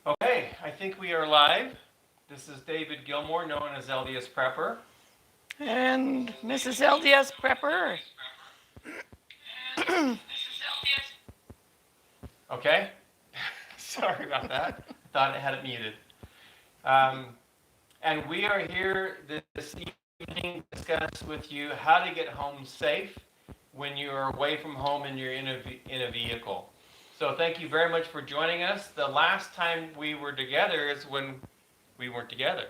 Okay, I think we are live. This is David Gilmore, known as LDS Prepper. And Mrs. LDS Prepper. Okay? Sorry about that. I thought I had it muted. Um, and we are here this evening to discuss with you how to get home safe when you are away from home and you're in a vehicle. So thank you very much for joining us. The last time we were together is when we weren't together.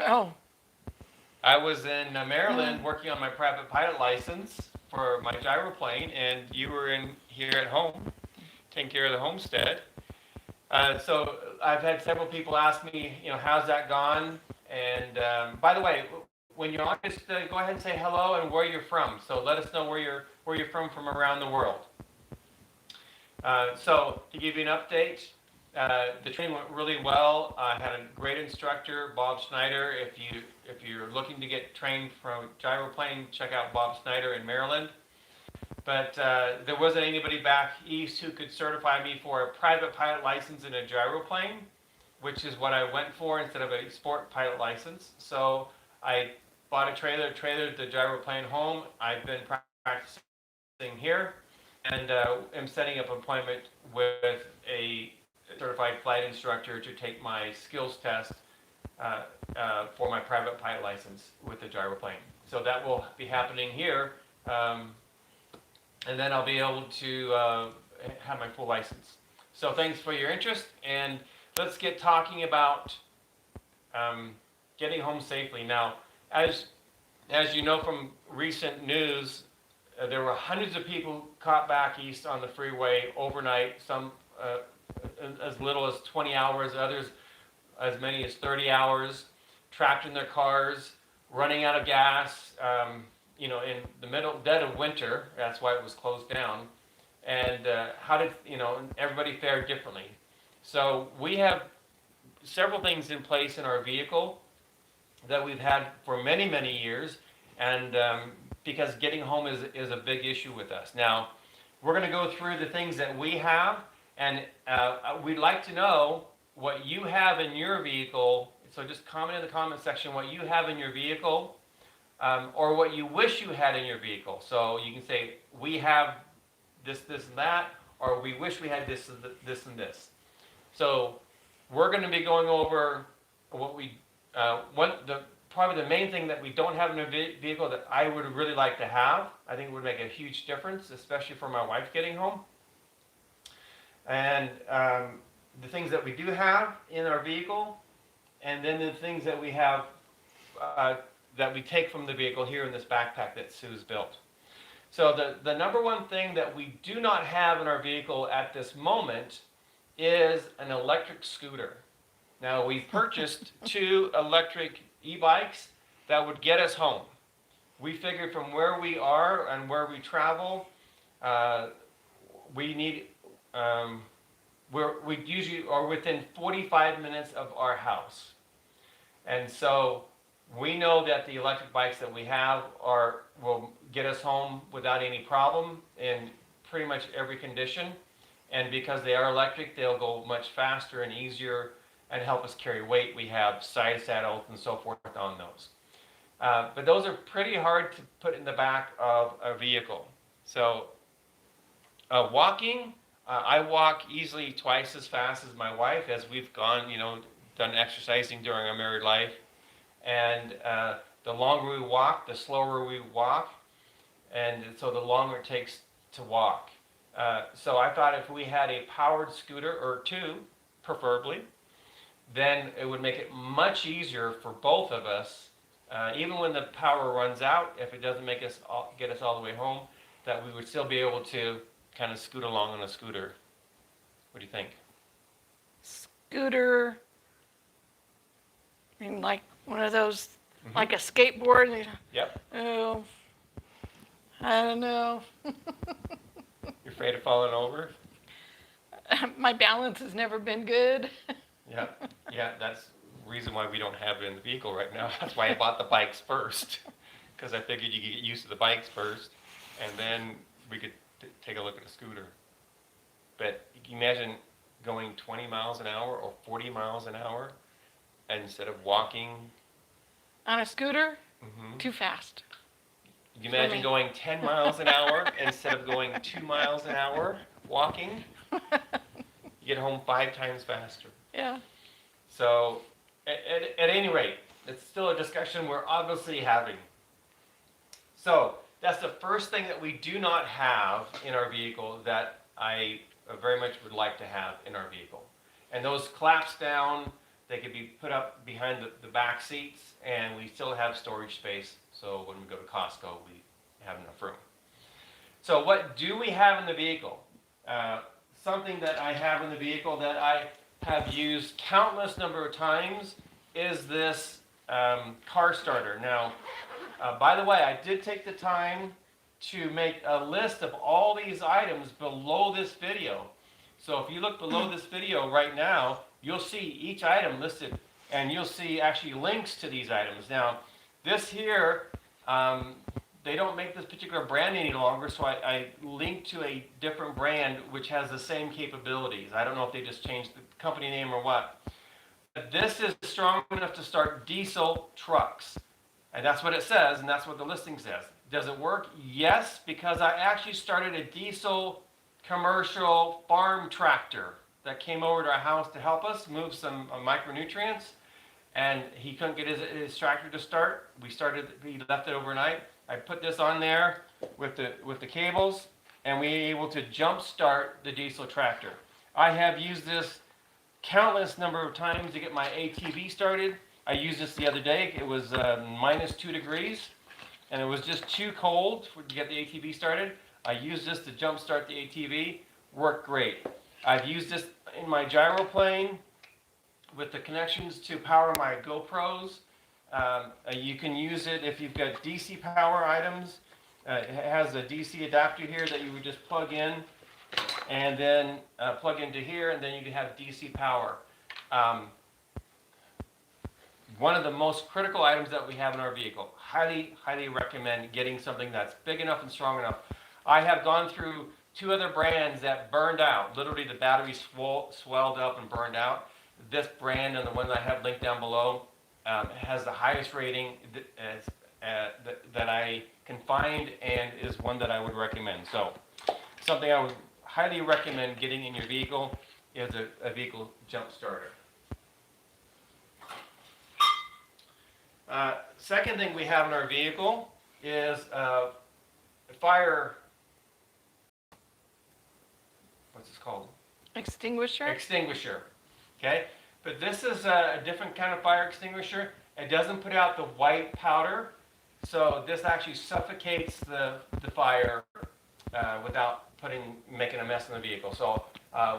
Oh, I was in Maryland working on my private pilot license for my gyroplane, and you were in here at home taking care of the homestead. So I've had several people ask me, how's that gone? And by the way, when you're on, just go ahead and say hello and where you're from. So let us know where you're from around the world. So to give you an update, the training went really well. I had a great instructor, Bob Schneider. If you're looking to get trained from gyroplane, check out Bob Schneider in Maryland. But there wasn't anybody back east who could certify me for a private pilot license in a gyroplane, which is what I went for instead of a sport pilot license. So I bought a trailer, trailered the gyroplane home. I've been practicing here, and am setting up an appointment with a certified flight instructor to take my skills test for my private pilot license with the gyroplane. So that will be happening here, and then I'll be able to have my full license. So thanks for your interest, and let's get talking about getting home safely. Now, as you know from recent news, there were hundreds of people caught back east on the freeway overnight, some as little as 20 hours, others as many as 30 hours, trapped in their cars, running out of gas, in the dead of winter. That's why it was closed down. And how did, everybody fared differently. So we have several things in place in our vehicle that we've had for many, many years, and because getting home is a big issue with us. Now, we're going to go through the things that we have, and we'd like to know what you have in your vehicle. So just comment in the comment section what you have in your vehicle, or what you wish you had in your vehicle. So you can say, we have this, this, and that, or we wish we had this, and this. So we're going to be going over probably the main thing that we don't have in a vehicle that I would really like to have. I think it would make a huge difference, especially for my wife getting home. And the things that we do have in our vehicle, and then the things that we have that we take from the vehicle here in this backpack that Sue's built. So the number one thing that we do not have in our vehicle at this moment is an electric scooter. Now, we purchased 2 electric e-bikes that would get us home. We figured from where we are and where we travel, we need, we usually are within 45 minutes of our house. And so we know that the electric bikes that we have will get us home without any problem in pretty much every condition. And because they are electric, they'll go much faster and easier and help us carry weight. We have side saddles and so forth on those. But those are pretty hard to put in the back of a vehicle. So walking, I walk easily twice as fast as my wife as we've gone, done exercising during our married life. And the longer we walk, the slower we walk. And so the longer it takes to walk. So I thought if we had a powered scooter, or 2, preferably, then it would make it much easier for both of us, even when the power runs out, if it doesn't get us all the way home, that we would still be able to kind of scoot along on a scooter. What do you think? scooter. I mean, like one of those, like a skateboard. Yep. Oh, I don't know. You're afraid of falling over? My balance has never been good. Yeah, that's the reason why we don't have it in the vehicle right now. That's why I bought the bikes first, because I figured you could get used to the bikes first, and then we could take a look at a scooter. But you can imagine going 20 miles an hour or 40 miles an hour instead of walking. On a scooter, Mm-hmm. too fast. You imagine going 10 miles an hour instead of going 2 miles an hour walking? You get home 5 times faster. Yeah. So, at any rate, it's still a discussion we're obviously having. So, that's the first thing that we do not have in our vehicle that I very much would like to have in our vehicle. And those collapse down, they could be put up behind the back seats, and we still have storage space. So when we go to Costco, we have enough room. So what do we have in the vehicle? Something that I have in the vehicle that I have used countless number of times is this car starter. Now, by the way, I did take the time to make a list of all these items below this video. So if you look below this video right now, you'll see each item listed, and you'll see actually links to these items. Now, this here, they don't make this particular brand any longer, so I linked to a different brand which has the same capabilities. I don't know if they just changed the company name or what. But this is strong enough to start diesel trucks. And that's what it says, and that's what the listing says. Does it work? Yes, because I actually started a diesel commercial farm tractor that came over to our house to help us move some micronutrients. And he couldn't get his tractor to start. He left it overnight. I put this on there with the cables, and we were able to jump start the diesel tractor. I have used this countless number of times to get my ATV started. I used this the other day. It was -2 degrees, and it was just too cold to get the ATV started. I used this to jump start the ATV. Worked great. I've used this in my gyroplane with the connections to power my GoPros. You can use it if you've got DC power items. It has a DC adapter here that you would just plug in, and then plug into here, and then you can have DC power. One of the most critical items that we have in our vehicle. Highly, highly recommend getting something that's big enough and strong enough. I have gone through 2 other brands that burned out. Literally, the battery swelled up and burned out. This brand and the one that I have linked down below has the highest rating that I can find, and is one that I would recommend. So, something I would highly recommend getting in your vehicle is a vehicle jump starter. Second thing we have in our vehicle is fire. What's this called? Extinguisher? Extinguisher. Okay? But this is a different kind of fire extinguisher. It doesn't put out the white powder, so this actually suffocates the fire without making a mess in the vehicle. So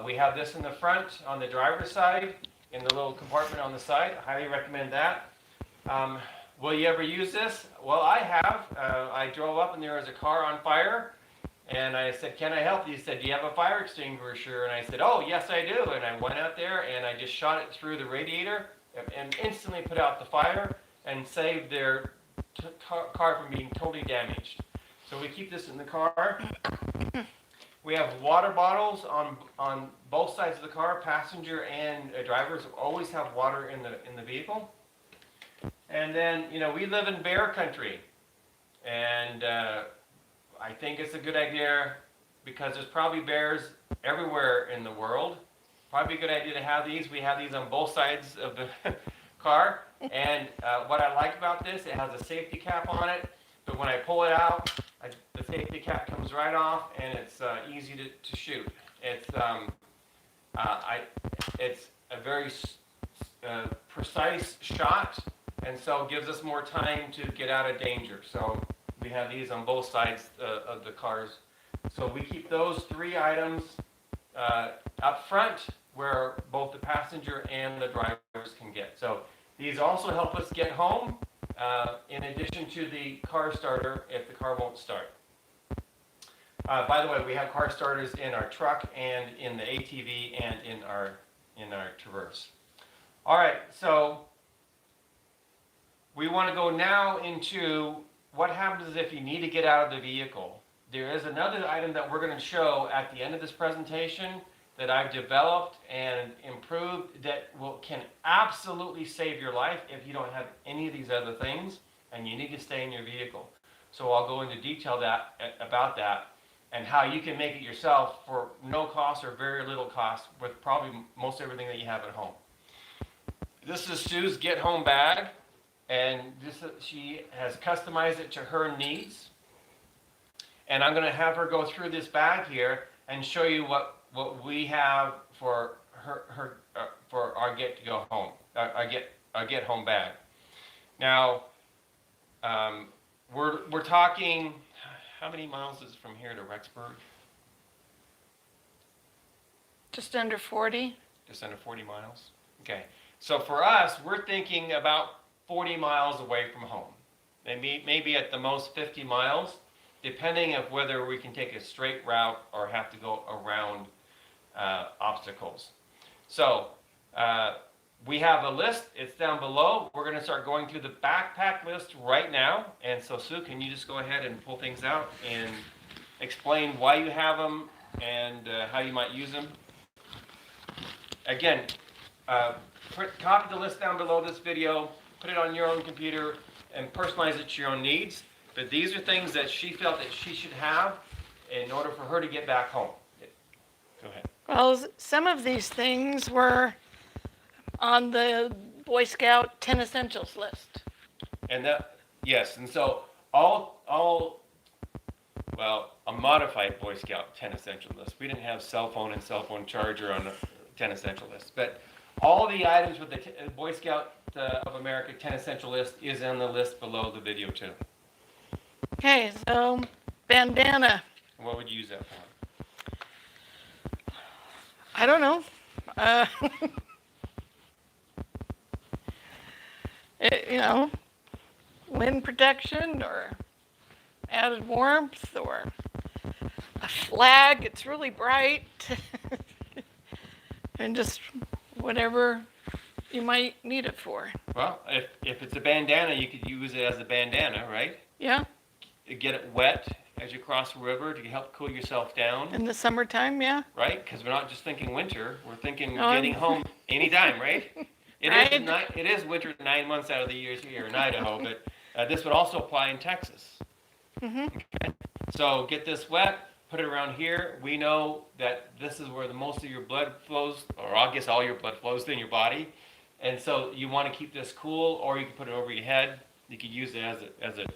we have this in the front on the driver's side, in the little compartment on the side. I highly recommend that. Will you ever use this? Well, I have. I drove up and there was a car on fire. And I said, can I help you? He said, do you have a fire extinguisher? And I said, oh, yes, I do. And I went out there and I just shot it through the radiator and instantly put out the fire and saved their car from being totally damaged. So we keep this in the car. We have water bottles on both sides of the car. Passenger and drivers always have water in the vehicle. And then, we live in bear country. And I think it's a good idea because there's probably bears everywhere in the world. Probably a good idea to have these. We have these on both sides of the car. And what I like about this, it has a safety cap on it. But when I pull it out, the safety cap comes right off, and it's easy to shoot. It's a very precise shot, and so gives us more time to get out of danger. So we have these on both sides of the cars. So we keep those 3 items up front where both the passenger and the drivers can get. So these also help us get home in addition to the car starter if the car won't start. By the way, we have car starters in our truck and in the ATV and in our Traverse. All right, so we want to go now into what happens if you need to get out of the vehicle. There is another item that we're going to show at the end of this presentation, that I've developed and improved that can absolutely save your life if you don't have any of these other things and you need to stay in your vehicle. So I'll go into detail about that and how you can make it yourself for no cost or very little cost with probably most everything that you have at home. This is Sue's get home bag, and she has customized it to her needs. And I'm going to have her go through this bag here and show you what we have for her for our get to go home, our get home bag. Now, we're talking. How many miles is it from here to Rexburg? Just under 40. Just under 40 miles. Okay. So for us, we're thinking about 40 miles away from home. Maybe at the most 50 miles, depending on whether we can take a straight route or have to go around obstacles. So we have a list. It's down below. We're going to start going through the backpack list right now. And so Sue, can you just go ahead and pull things out and explain why you have them and how you might use them? Again, copy the list down below this video, put it on your own computer, and personalize it to your own needs. But these are things that she felt that she should have in order for her to get back home. Go ahead. Well, some of these things were on the Boy Scout 10 Essentials list. And yes, and so a modified Boy Scout 10 Essential list. We didn't have cell phone and cell phone charger on the 10 Essential list, but all the items with the Boy Scout of America 10 Essential list is on the list below the video too. Okay, so bandana. What would you use that for? I don't know. Wind protection or added warmth or a flag. It's really bright. And just whatever you might need it for. Well, if it's a bandana, you could use it as a bandana, right? Yeah. Get it wet as you cross the river to help cool yourself down. In the summertime, yeah. Right? Because we're not just thinking winter. We're thinking getting home anytime, right? It is winter 9 months out of the year here in Idaho, but this would also apply in Texas. Mm-hmm. Okay? So get this wet, put it around here. We know that this is where the most of your blood flows, or I guess all your blood flows in your body. And so you want to keep this cool, or you can put it over your head. You could use it as a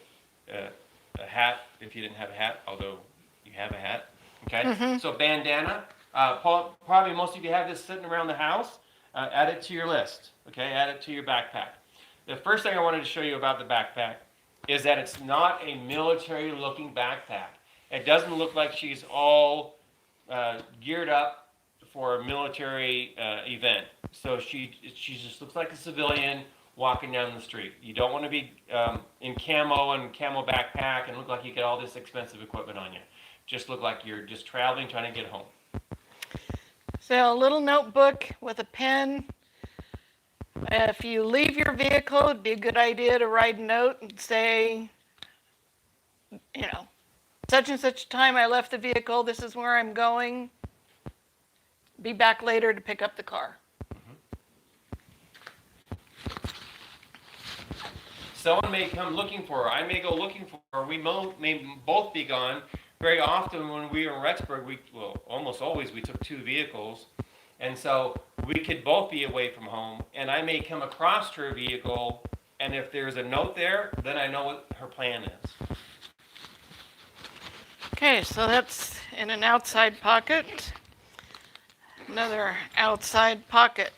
hat if you didn't have a hat, although you have a hat. Okay, Mm-hmm. So bandana. Probably most of you have this sitting around the house. Add it to your list. Okay, add it to your backpack. The first thing I wanted to show you about the backpack is that it's not a military-looking backpack. It doesn't look like she's all geared up for a military event. So she just looks like a civilian walking down the street. You don't want to be in camo and camo backpack and look like you get all this expensive equipment on you. Just look like you're just traveling, trying to get home. So a little notebook with a pen. If you leave your vehicle, it'd be a good idea to write a note and say, such and such time I left the vehicle, this is where I'm going. Be back later to pick up the car. Someone may come looking for her. I may go looking for her. We may both be gone. Very often when we were in Rexburg, almost always we took two vehicles. And so we could both be away from home. And I may come across her vehicle, and if there's a note there, then I know what her plan is. Okay, so that's in an outside pocket. Another outside pocket.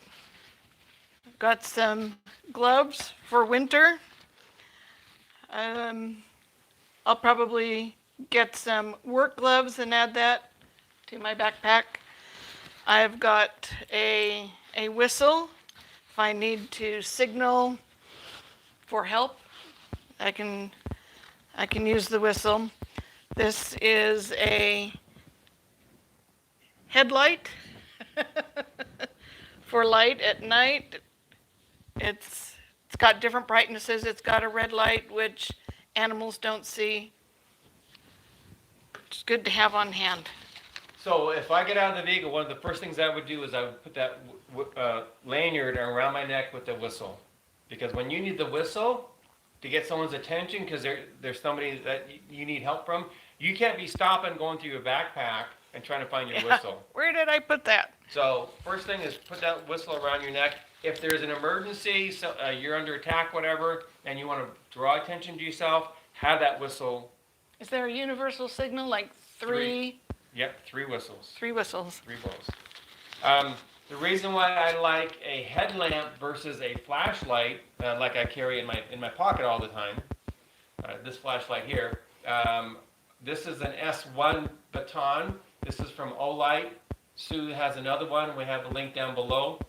I've got some gloves for winter. I'll probably get some work gloves and add that to my backpack. I've got a whistle if I need to signal for help. I can use the whistle. This is a headlight for light at night. It's got different brightnesses. It's got a red light, which animals don't see. It's good to have on hand. So if I get out of the vehicle, one of the first things I would do is I would put that lanyard around my neck with the whistle. Because when you need the whistle to get someone's attention, because there's somebody that you need help from, you can't be stopping, going through your backpack and trying to find your whistle. Where did I put that? So first thing is put that whistle around your neck. If there's an emergency, so, you're under attack, whatever, and you want to draw attention to yourself, have that whistle. Is there a universal signal, like three? Yep, 3 whistles. 3 whistles. 3 blows. The reason why I like a headlamp versus a flashlight, like I carry in my pocket all the time, this flashlight here, this is an S1 baton. This is from Olight. Sue has another one. We have the link down below.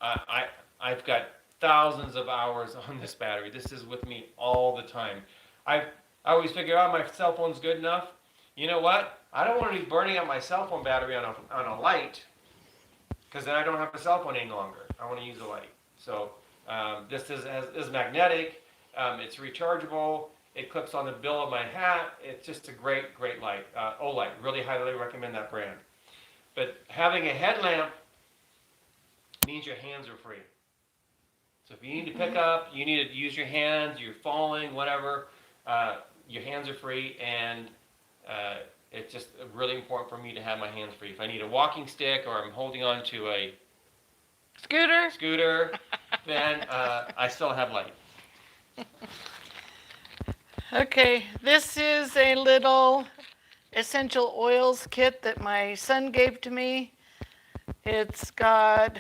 I've got thousands of hours on this battery. This is with me all the time. I always figure out my cell phone's good enough. You know what? I don't want to be burning up my cell phone battery on a light, because then I don't have a cell phone any longer. I want to use a light. So this is magnetic. It's rechargeable. It clips on the bill of my hat. It's just a great light. Olight. Really highly recommend that brand. But having a headlamp means your hands are free. So if you need to pick up, you need to use your hands, you're falling, whatever, your hands are free, and it's just really important for me to have my hands free. If I need a walking stick or I'm holding on to a scooter, then I still have light. Okay, this is a little essential oils kit that my son gave to me. It's got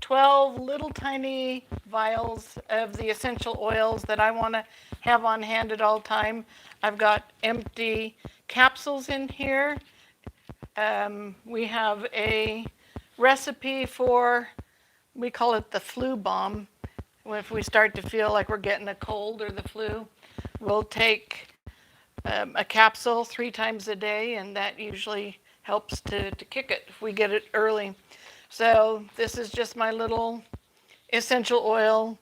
12 little tiny vials of the essential oils that I want to have on hand at all time. I've got empty capsules in here. We have a recipe for, we call it the flu bomb. If we start to feel like we're getting a cold or the flu, we'll take a capsule 3 times a day, and that usually helps to kick it if we get it early. So this is just my little essential oil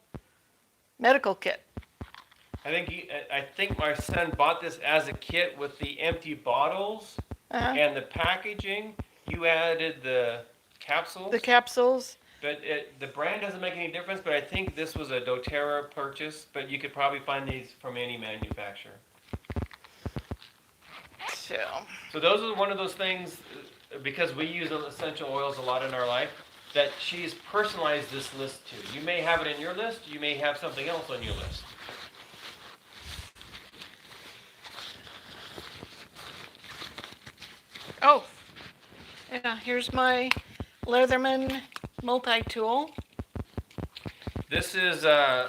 medical kit. I think my son bought this as a kit with the empty bottles and the packaging. You added the capsules. The capsules. But the brand doesn't make any difference, but I think this was a doTERRA purchase, but you could probably find these from any manufacturer. So those are one of those things, because we use essential oils a lot in our life, that she's personalized this list to. You may have it in your list, you may have something else on your list. Oh, yeah, here's my Leatherman multi-tool. This is a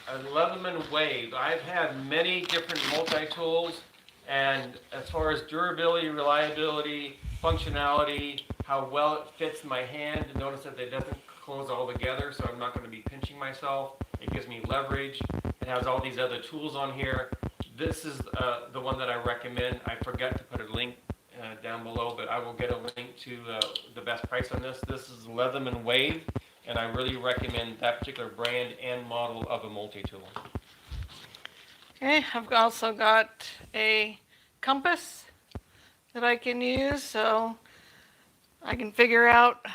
Leatherman Wave. I've had many different multi-tools, and as far as durability, reliability, functionality, how well it fits my hand, notice that it doesn't close all together, so I'm not going to be pinching myself. It gives me leverage. It has all these other tools on here. This is the one that I recommend. I forgot to put a link down below, but I will get a link to the best price on this. This is Leatherman Wave, and I really recommend that particular brand and model of a multi-tool. Okay, I've also got a compass that I can use, so I can figure out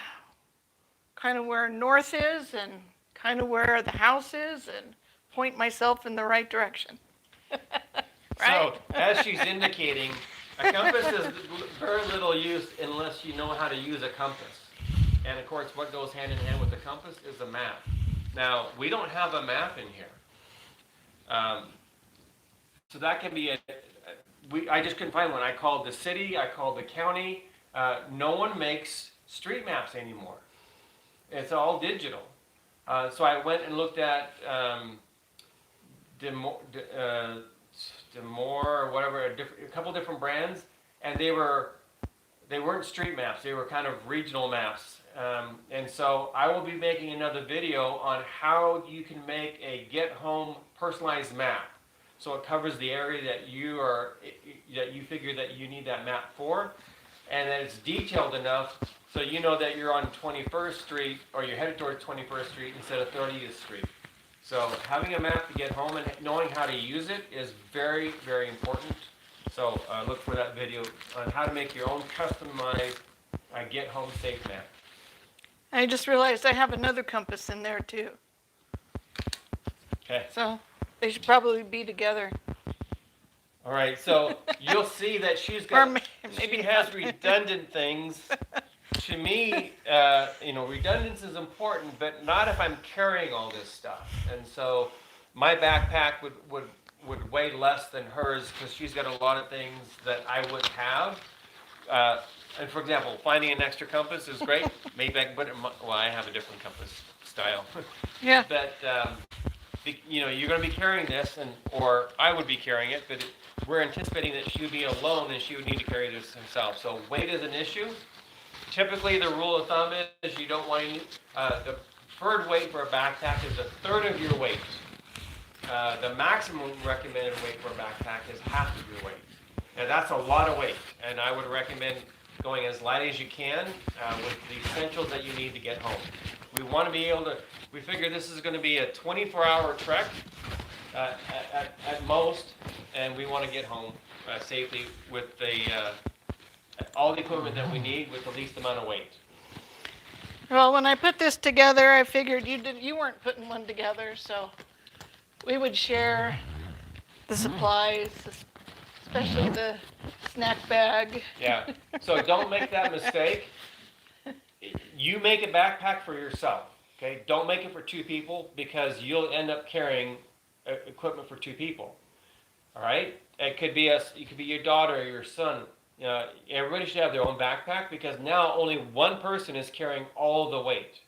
kind of where north is and kind of where the house is and point myself in the right direction. Right? So, as she's indicating, a compass is very little use unless you know how to use a compass. And of course, what goes hand in hand with the compass is a map. Now, we don't have a map in here. So that can be I just couldn't find one. I called the city, I called the county. No one makes street maps anymore. It's all digital. So I went and looked at Demore or whatever, a couple different brands, and they weren't street maps. They were kind of regional maps. And so I will be making another video on how you can make a get-home personalized map. So it covers the area that you figure that you need that map for, and that it's detailed enough so you know that you're on 21st Street or you're headed towards 21st Street instead of 30th Street. So having a map to get home and knowing how to use it is very, very important. So look for that video on how to make your own customized Get Home Safe map. I just realized I have another compass in there too. Okay. So they should probably be together. All right, so you'll see that she's Or got, maybe she has not. redundant things. To me, redundancy is important, but not if I'm carrying all this stuff. And so my backpack would weigh less than hers because she's got a lot of things that I wouldn't have. And for example, finding an extra compass is great. Maybe I can put it in well, I have a different compass style. Yeah. But, you're going to be carrying this, or I would be carrying it, but we're anticipating that she would be alone and she would need to carry this herself. So weight is an issue. Typically, the rule of thumb is you don't want to, the preferred weight for a backpack is a third of your weight. The maximum recommended weight for a backpack is half of your weight. Now, that's a lot of weight, and I would recommend going as light as you can with the essentials that you need to get home. We want to be able to, we figure this is going to be a 24-hour trek at most, and we want to get home safely with all the equipment that we need with the least amount of weight. Well, when I put this together, I figured you weren't putting one together, so we would share the supplies, especially the snack bag. Yeah, so don't make that mistake. You make a backpack for yourself, okay? Don't make it for two people because you'll end up carrying equipment for two people, all right? It could be your daughter or your son. Everybody should have their own backpack because now only one person is carrying all the weight.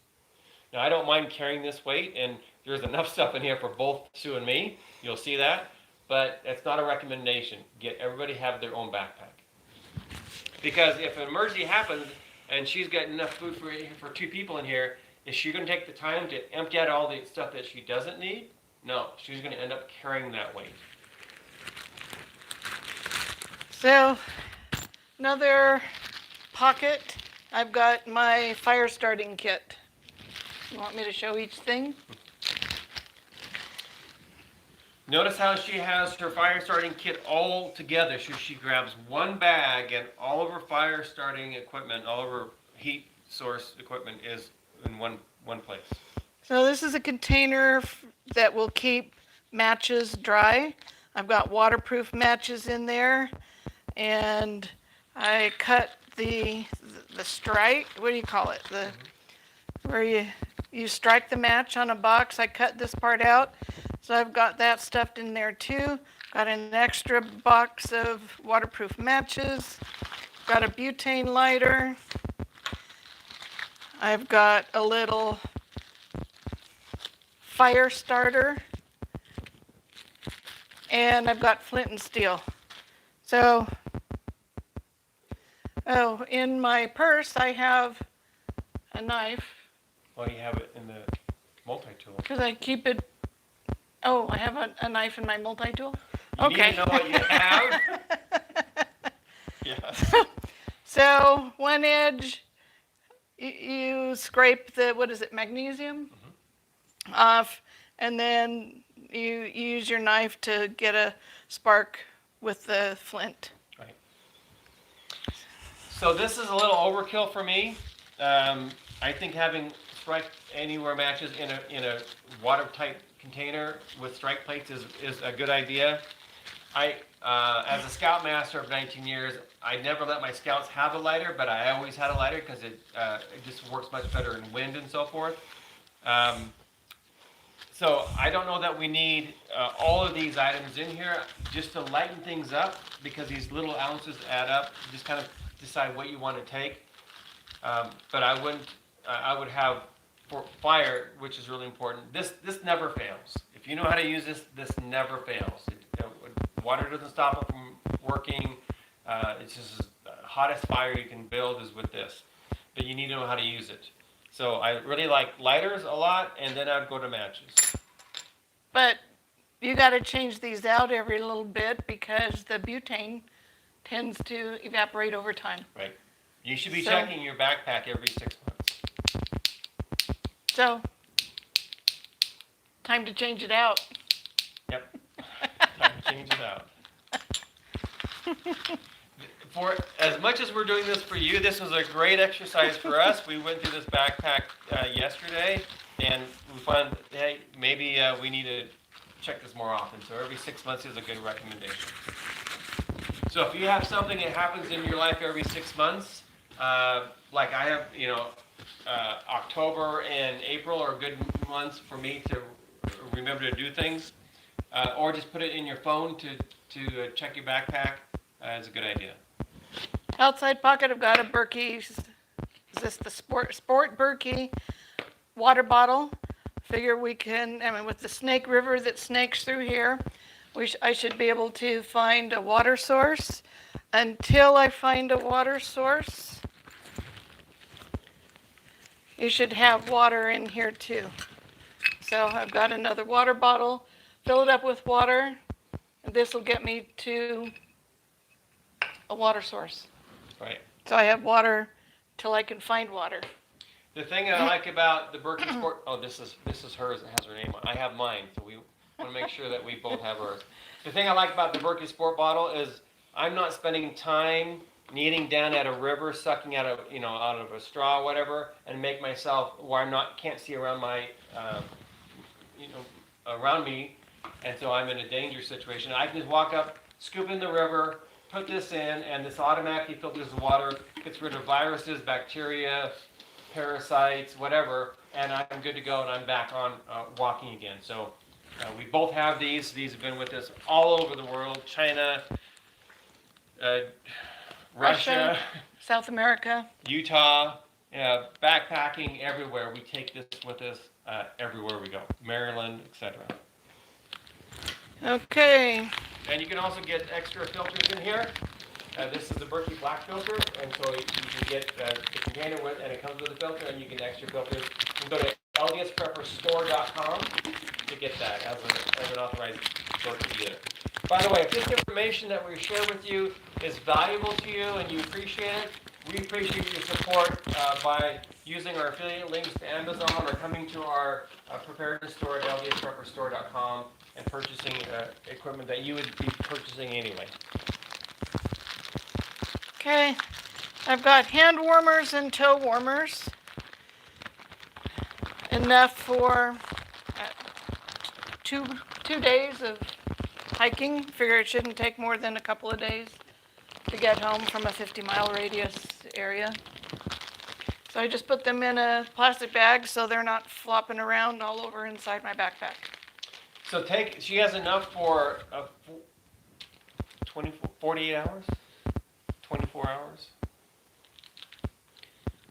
Now, I don't mind carrying this weight, and there's enough stuff in here for both Sue and me. You'll see that, but it's not a recommendation. Everybody have their own backpack. Because if an emergency happens and she's got enough food for two people in here, is she going to take the time to empty out all the stuff that she doesn't need? No, she's going to end up carrying that weight. So, another pocket, I've got my fire starting kit. You want me to show each thing? Notice how she has her fire starting kit all together. So she grabs one bag and all of her fire starting equipment, all of her heat source equipment is in one place. So this is a container that will keep matches dry. I've got waterproof matches in there, and I cut the strike. What do you call it? Where you strike the match on a box. I cut this part out, so I've got that stuffed in there too. Got an extra box of waterproof matches. Got a butane lighter. I've got a little fire starter, and I've got flint and steel. So, in my purse I have a knife. Well, you have it in the multi-tool. Because I keep it. Oh, I have a knife in my multi-tool? You Okay. need to know what you have. Yes. So, one edge, you scrape the, magnesium off, and then you use your knife to get a spark with the flint. Right. So this is a little overkill for me. I think having strike anywhere matches in a watertight container with strike plates is a good idea. As a scoutmaster of 19 years, I never let my scouts have a lighter, but I always had a lighter because it just works much better in wind and so forth. So I don't know that we need all of these items in here just to lighten things up because these little ounces add up. Just kind of decide what you want to take. But I would have for fire, which is really important. This never fails. If you know how to use this never fails. Water doesn't stop it from working. It's just the hottest fire you can build is with this. But you need to know how to use it. So I really like lighters a lot, and then I'd go to matches. But you got to change these out every little bit because the butane tends to evaporate over time. Right. You should be checking your backpack every 6 months. So, time to change it out. Yep. Time to change it out. For as much as we're doing this for you, this was a great exercise for us. We went through this backpack yesterday, and we found, hey, maybe we need to check this more often. So every 6 months is a good recommendation. So if you have something that happens in your life every 6 months, like I have, October and April are good months for me to remember to do things, or just put it in your phone to check your backpack. Is a good idea. Outside pocket, I've got a Berkey. Is this the sport Berkey water bottle? Figure we can. I mean, with the Snake River that snakes through here, I should be able to find a water source. Until I find a water source, you should have water in here too. So I've got another water bottle. Fill it up with water. And this will get me to a water source. Right. So I have water till I can find water. The thing I like about the Berkey Sport, this is hers. It has her name on. I have mine, so we want to make sure that we both have ours. The thing I like about the Berkey Sport bottle is I'm not spending time kneeling down at a river, sucking out of a straw, or whatever, and make myself where can't see around my, around me, and so I'm in a dangerous situation. I can just walk up, scoop in the river, put this in, and this automatically filters the water, gets rid of viruses, bacteria, parasites, whatever, and I'm good to go, and I'm back on walking again. So we both have these. These have been with us all over the world: China, Russia, South America, Utah, backpacking everywhere. We take this with us everywhere we go, Maryland, etc. Okay. And you can also get extra filters in here. This is the Berkey Black filter, and so you can get the container with, and it comes with a filter, and you get extra filters. You can go to ldsprepperstore.com to get that as an authorized Berkey dealer. By the way, if this information that we share with you is valuable to you and you appreciate it, we appreciate your support by using our affiliate links to Amazon or coming to our preparedness store at ldsprepperstore.com and purchasing equipment that you would be purchasing anyway. Okay. I've got hand warmers and toe warmers. Enough for 2 days of hiking. Figure it shouldn't take more than a couple of days to get home from a 50-mile radius area. So I just put them in a plastic bag so they're not flopping around all over inside my backpack. So she has enough for 48 hours? 24 hours?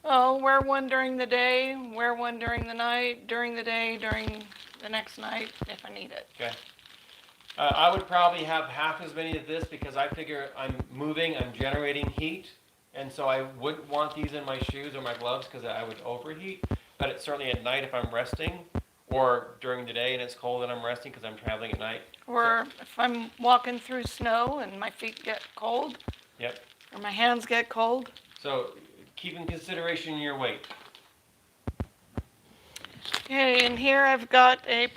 Oh, wear one during the day, wear one during the night, during the day, during the next night, if I need it. Okay. I would probably have half as many of this because I figure I'm moving, I'm generating heat, and so I wouldn't want these in my shoes or my gloves because I would overheat. But it's certainly at night if I'm resting, or during the day and it's cold and I'm resting because I'm traveling at night. Or if I'm walking through snow and my feet get cold. Yep. Or my hands get cold. So keep in consideration your weight. Okay, and here I've got a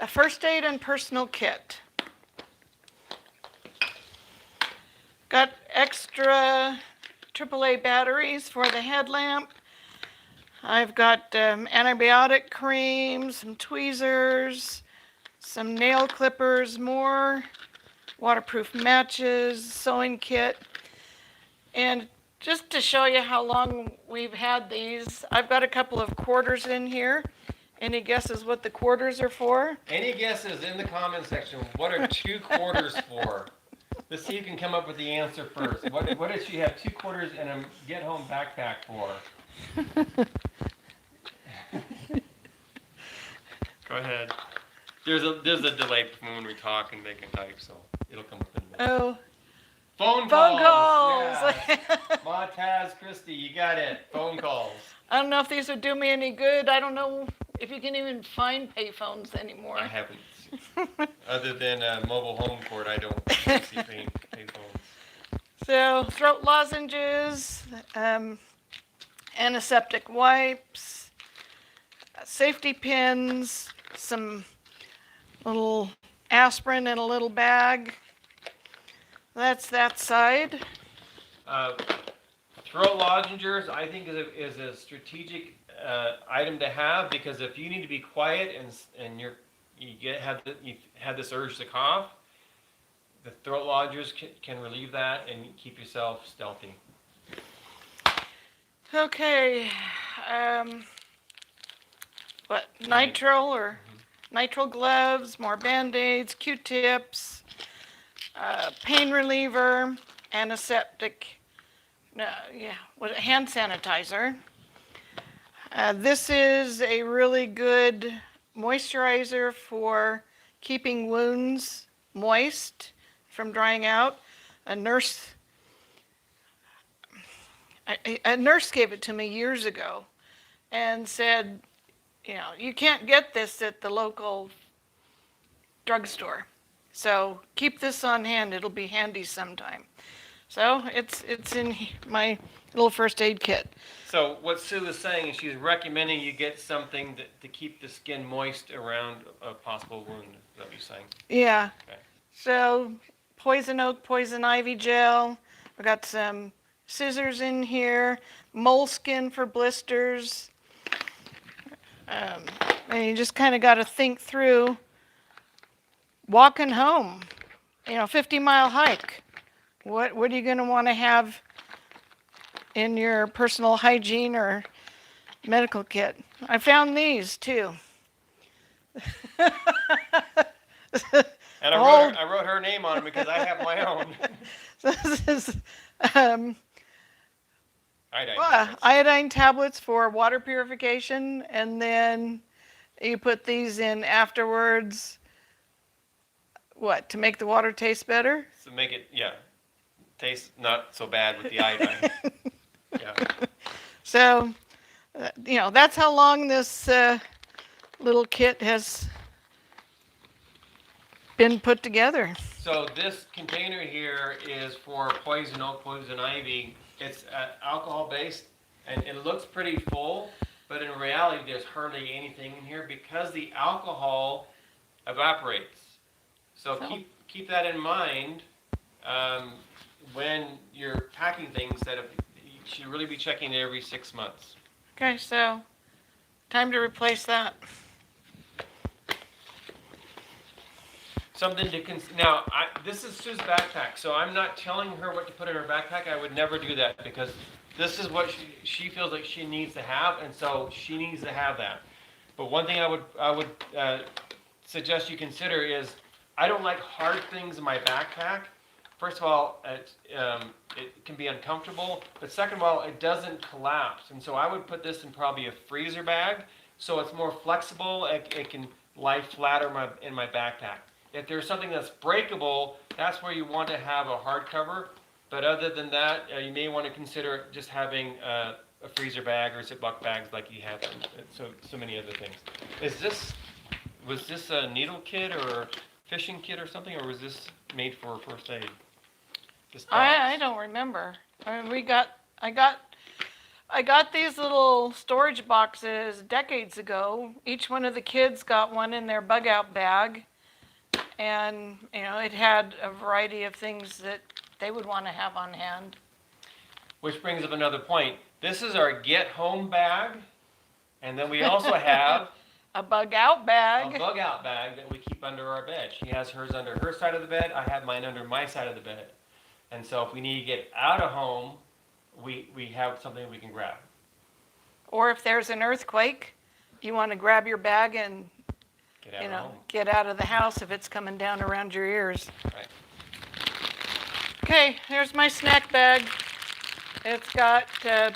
first aid and personal kit. Got extra AAA batteries for the headlamp. I've got antibiotic cream, some tweezers, some nail clippers, more waterproof matches, sewing kit. And just to show you how long we've had these, I've got a couple of quarters in here. Any guesses what the quarters are for? Any guesses in the comment section? What are 2 quarters for? Let's see if you can come up with the answer first. What does she have 2 quarters in a get-home backpack for? Go ahead. There's a delay from when we talk and they can type, so it'll come up in a minute. Oh. Phone calls. Yeah. Montaz, Christy, you got it. Phone calls. I don't know if these would do me any good. I don't know if you can even find payphones anymore. I haven't. Other than mobile home cord, I don't see payphones. So throat lozenges, antiseptic wipes, safety pins, some little aspirin in a little bag, That's that side. Uh, Throat lozengers, I think, is a strategic item to have, because if you need to be quiet and you've had this urge to cough, the throat lozengers can relieve that and keep yourself stealthy. Okay. What? Nitrile or nitrile gloves, more Band-Aids, Q-tips, pain reliever, antiseptic, hand sanitizer. This is a really good moisturizer for keeping wounds moist from drying out. A nurse gave it to me years ago and said, you can't get this at the local drugstore. So keep this on hand. It'll be handy sometime. So it's in my little first aid kit. So what Sue is saying is she's recommending you get something to keep the skin moist around a possible wound. Is that what you're saying? Yeah. Okay. So poison oak, poison ivy gel. I got some scissors in here, moleskin for blisters. And you just kind of got to think through walking home, 50-mile hike. What are you going to want to have in your personal hygiene or medical kit? I found these too. And I wrote her name on them because I have my own. This is Iodine. Iodine tablets for water purification, and then you put these in afterwards. What, to make the water taste better? So make it, taste not so bad with the iodine. Yeah. So, that's how long this little kit has been put together. So this container here is for poison oak, poison ivy. It's alcohol based, and it looks pretty full, but in reality there's hardly anything in here because the alcohol evaporates. So keep that in mind when you're packing things, that you should really be checking it every 6 months. Okay, so time to replace that. Something to now. This is Sue's backpack, so I'm not telling her what to put in her backpack. I would never do that because this is what she feels like she needs to have, and so she needs to have that. But one thing I would suggest you consider is I don't like hard things in my backpack. First of all, it can be uncomfortable, but second of all, it doesn't collapse, and so I would put this in probably a freezer bag so it's more flexible. It can lie flatter in my backpack. If there's something that's breakable, that's where you want to have a hard cover. But other than that, you may want to consider just having a freezer bag or Ziploc bags like you have so many other things. Was this a needle kit or fishing kit or something, or was this made for first aid? I don't remember. I mean, I got these little storage boxes decades ago. Each one of the kids got one in their bug out bag. And, it had a variety of things that they would want to have on hand. Which brings up another point. This is our get home bag. And then we also have a bug out bag. A bug out bag that we keep under our bed. She has hers under her side of the bed. I have mine under my side of the bed. And so if we need to get out of home, we have something we can grab. Or if there's an earthquake, you want to grab your bag and get out of the house if it's coming down around your ears. Right. Okay, here's my snack bag. It's got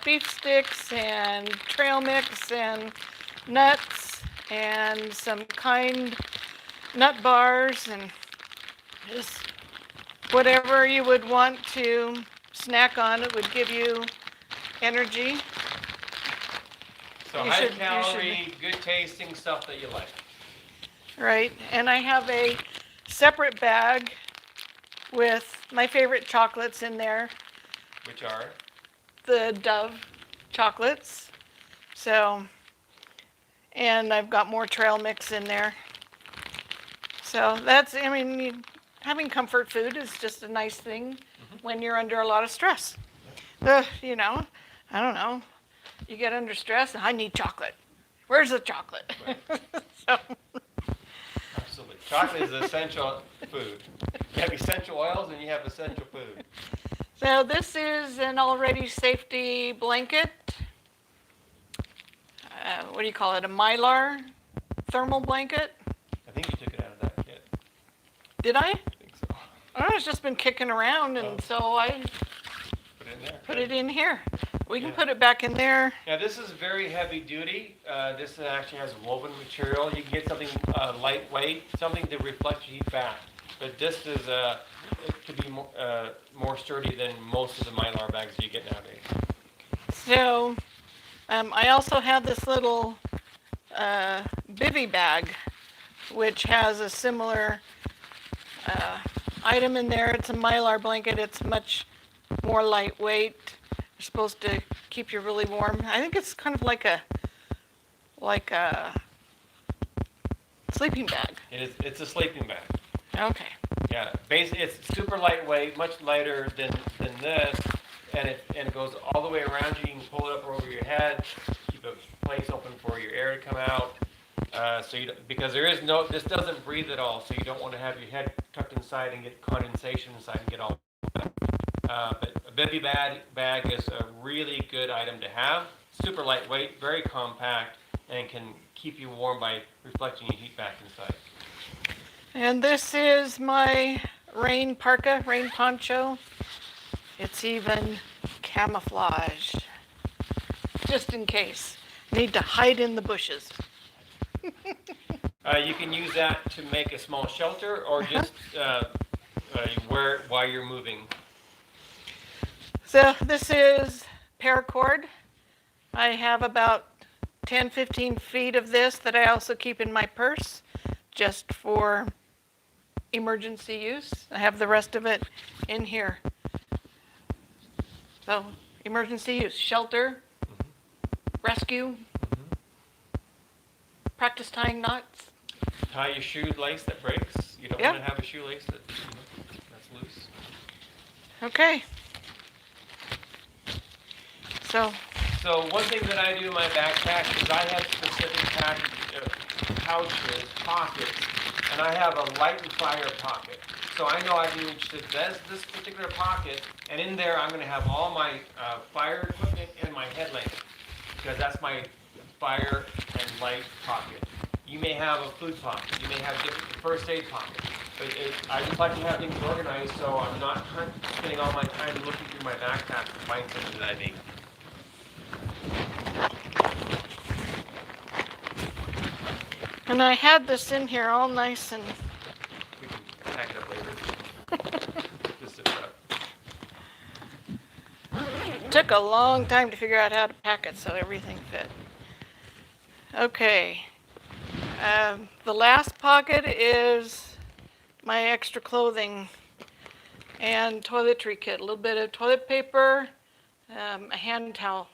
beef sticks and trail mix and nuts and some kind nut bars and just whatever you would want to snack on. It would give you energy. So high calorie, good tasting stuff that you like. Right, and I have a separate bag with my favorite chocolates in there. Which are? The Dove chocolates. So, and I've got more trail mix in there. So that's, having comfort food is just a nice thing when you're under a lot of stress. You know, I don't know. You get under stress, and I need chocolate. Where's the chocolate? Right. So, Absolutely. Chocolate is essential food. You have essential oils and you have essential food. so this is an already safety blanket. What do you call it? A Mylar thermal blanket? I think you took it out of that kit. Did I? I think so. Oh, it's just been kicking around, and so I Put it in there. put it in here. We can Yeah. put it back in there. Now this is very heavy duty. This actually has woven material. You can get something lightweight, something to reflect heat back. But this is it could be more sturdy than most of the Mylar bags you get nowadays. So I also have this little Bivvy bag, which has a similar item in there. It's a Mylar blanket. It's much more lightweight. It's supposed to keep you really warm. I think it's kind of like a sleeping bag. It's a sleeping bag. Okay. Yeah, basically it's super lightweight, much lighter than this, and it goes all the way around you. You can pull it up over your head, keep a place open for your air to come out. Because this doesn't breathe at all, so you don't want to have your head tucked inside and get condensation inside and get all. But a Bivvy bag is a really good item to have. Super lightweight, very compact, and can keep you warm by reflecting your heat back inside. And this is my rain parka, rain poncho. It's even camouflaged, just in case. Need to hide in the bushes. You can use that to make a small shelter, or just wear it while you're moving. So this is Paracord. I have about 10-15 feet of this that I also keep in my purse just for emergency use. I have the rest of it in here. So emergency use, shelter, rescue, practice tying knots. Tie your shoelace that breaks. You don't Yep. want to have a shoelace that's loose. Okay. So one thing that I do in my backpack is I have specific pouches, pockets, and I have a light and fire pocket. So I know I can reach this particular pocket, and in there I'm going to have all my fire equipment and my headlamp, because that's my fire and light pocket. You may have a food pocket, you may have different first aid pocket, but I just like to have things organized so I'm not spending all my time looking through my backpack to find something that I need. and I had this in here all nice and We can pack it up later. Just zip it up. took a long time to figure out how to pack it so everything fit. Okay. The last pocket is my extra clothing and toiletry kit. A little bit of toilet paper, a hand towel,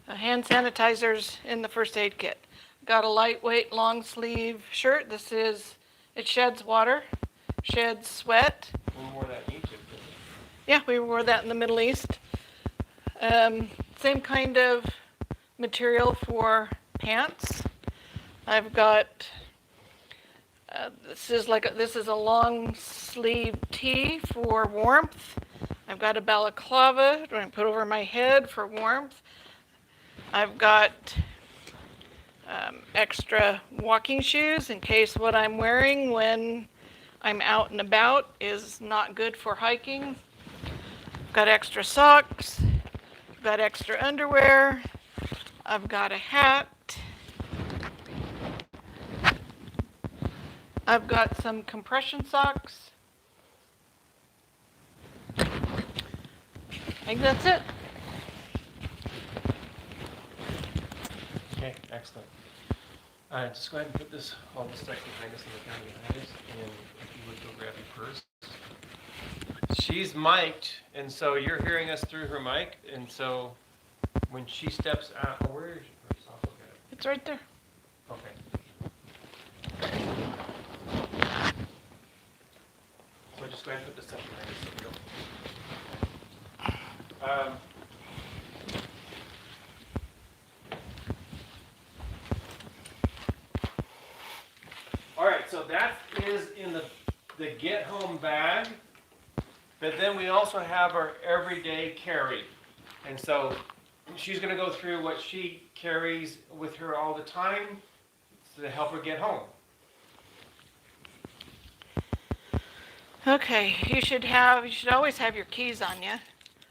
hand sanitizers in the first aid kit. Got a lightweight long sleeve shirt. It sheds water, sheds sweat. One more that Egypt, isn't it? Yeah, we wore that in the Middle East. Same kind of material for pants. I've got, this is a long sleeve tee for warmth. I've got a Balaklava that I put over my head for warmth. I've got extra walking shoes in case what I'm wearing when I'm out and about is not good for hiking. I've got extra socks. I've got extra underwear. I've got a hat. I've got some compression socks. I think that's it. Okay, excellent. Just go ahead and put all this stuff behind us in the counter behind us, and if you would go grab your purse. She's mic'd, and so you're hearing us through her mic, and so when she steps out, where is your purse? I'll look at it. It's right there. Okay. just go ahead and put this stuff in there. All right, so that is in the get home bag, but then we also have our everyday carry. And so she's gonna go through what she carries with her all the time to help her get home. Okay, you should always have your keys on you.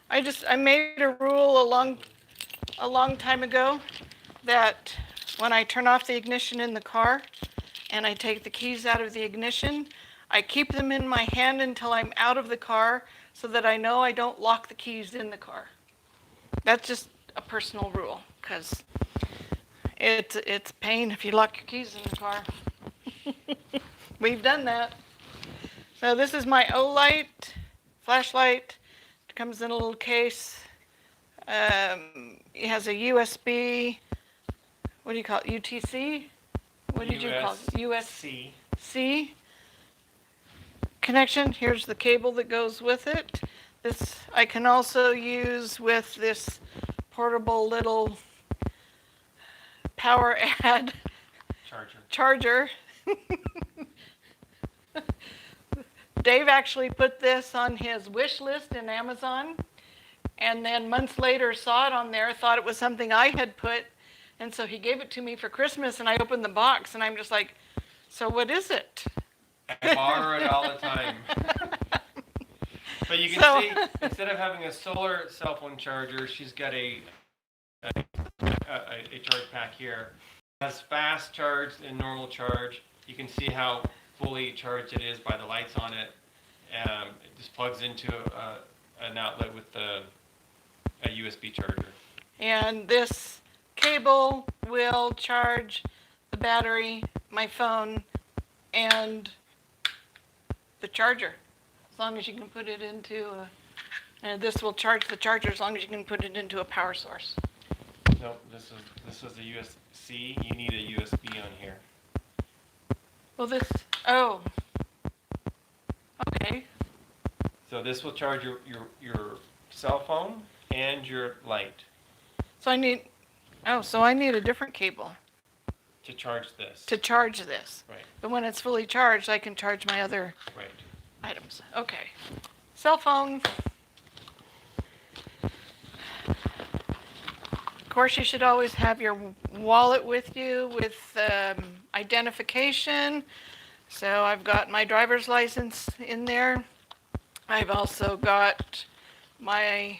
I made a rule a long time ago that when I turn off the ignition in the car and I take the keys out of the ignition, I keep them in my hand until I'm out of the car so that I know I don't lock the keys in the car. That's just a personal rule, because it's pain if you lock your keys in the car. We've done that. So this is my O-light, flashlight. It comes in a little case. It has a USB, what do you call it, UTC? What did you call it? USB-C connection. Here's the cable that goes with it. This I can also use with this portable little power add charger. Dave actually put this on his wish list in Amazon, and then months later saw it on there, thought it was something I had put, and so he gave it to me for Christmas, and I opened the box, and I'm just like, so what is it? I borrow it all the time. But you can see, instead of having a solar cell phone charger, she's got a charge pack here. It has fast charge and normal charge. You can see how fully charged it is by the lights on it. It just plugs into an outlet with a USB charger. And this cable will charge the battery, my phone, and the charger. As long as you can put it into and this will charge the charger as long as you can put it into a power source. No, this was a USB-C. You need a USB on here. Well, okay. So this will charge your cell phone and your light. So I need a different cable. To charge this. To charge this. Right. But when it's fully charged, I can charge my other items. Okay. Cell phone. Of course, you should always have your wallet with you with identification. So I've got my driver's license in there. I've also got my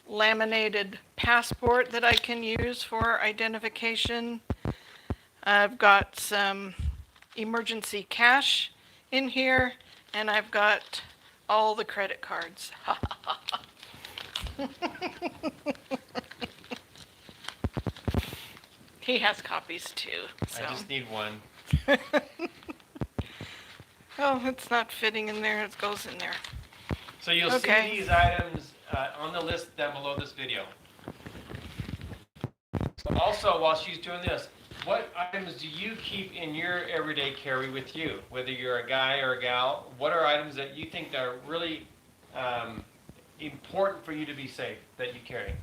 laminated passport that I can use for identification. I've got some emergency cash in here, and I've got all the credit cards. He has copies too. So. I just need one. Oh, it's not fitting in there. It goes in there. So you'll see these items on the list down below this video. So also, while she's doing this, what items do you keep in your everyday carry with you? Whether you're a guy or a gal, what are items that you think are really important for you to be safe that you carry?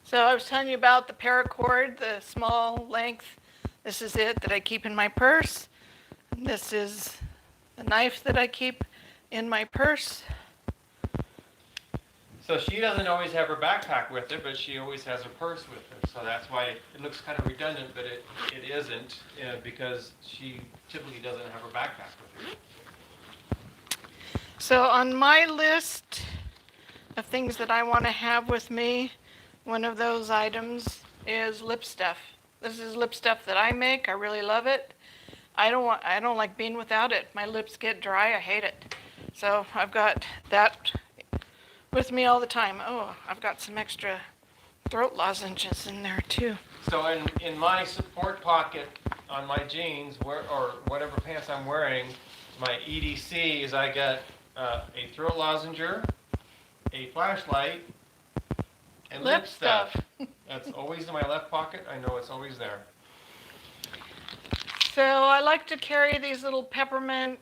So I was telling you about the Paracord, the small length. This is it that I keep in my purse. This is the knife that I keep in my purse. So she doesn't always have her backpack with her, but she always has her purse with her. So that's why it looks kind of redundant, but it isn't, because she typically doesn't have her backpack with her. So on my list of things that I want to have with me, one of those items is lip stuff. This is lip stuff that I make. I really love it. I don't like being without it. My lips get dry. I hate it. So I've got that with me all the time. Oh, I've got some extra throat lozenges in there too. So in my support pocket on my jeans or whatever pants I'm wearing, my EDC is I got a throat lozenger, a flashlight, and lip stuff. That's always in my left pocket. I know it's always there. So I like to carry these little peppermint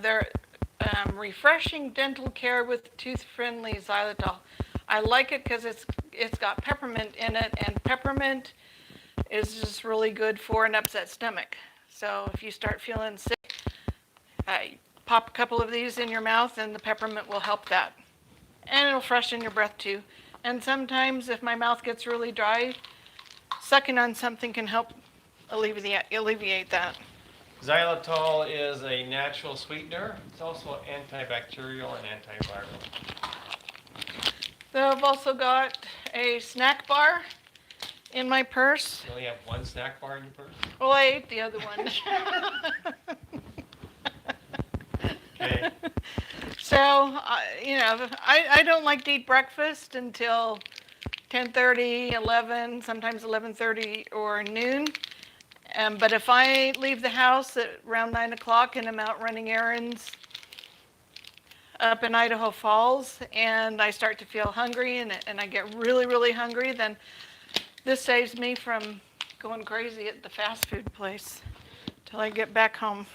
They're refreshing dental care with tooth-friendly xylitol. I like it because it's got peppermint in it, and peppermint is just really good for an upset stomach. So if you start feeling sick, pop a couple of these in your mouth, and the peppermint will help that. And it'll freshen your breath too. And sometimes if my mouth gets really dry, sucking on something can help alleviate that. Xylitol is a natural sweetener. It's also antibacterial and antiviral. So I've also got a snack bar in my purse. You only have one snack bar in your purse? Oh, I ate the other one. Okay. So, I don't like to eat breakfast until 10:30, 11, sometimes 11:30 or noon. But if I leave the house at around 9 o'clock and I'm out running errands up in Idaho Falls and I start to feel hungry and I get really, really hungry, then this saves me from going crazy at the fast food place till I get back home.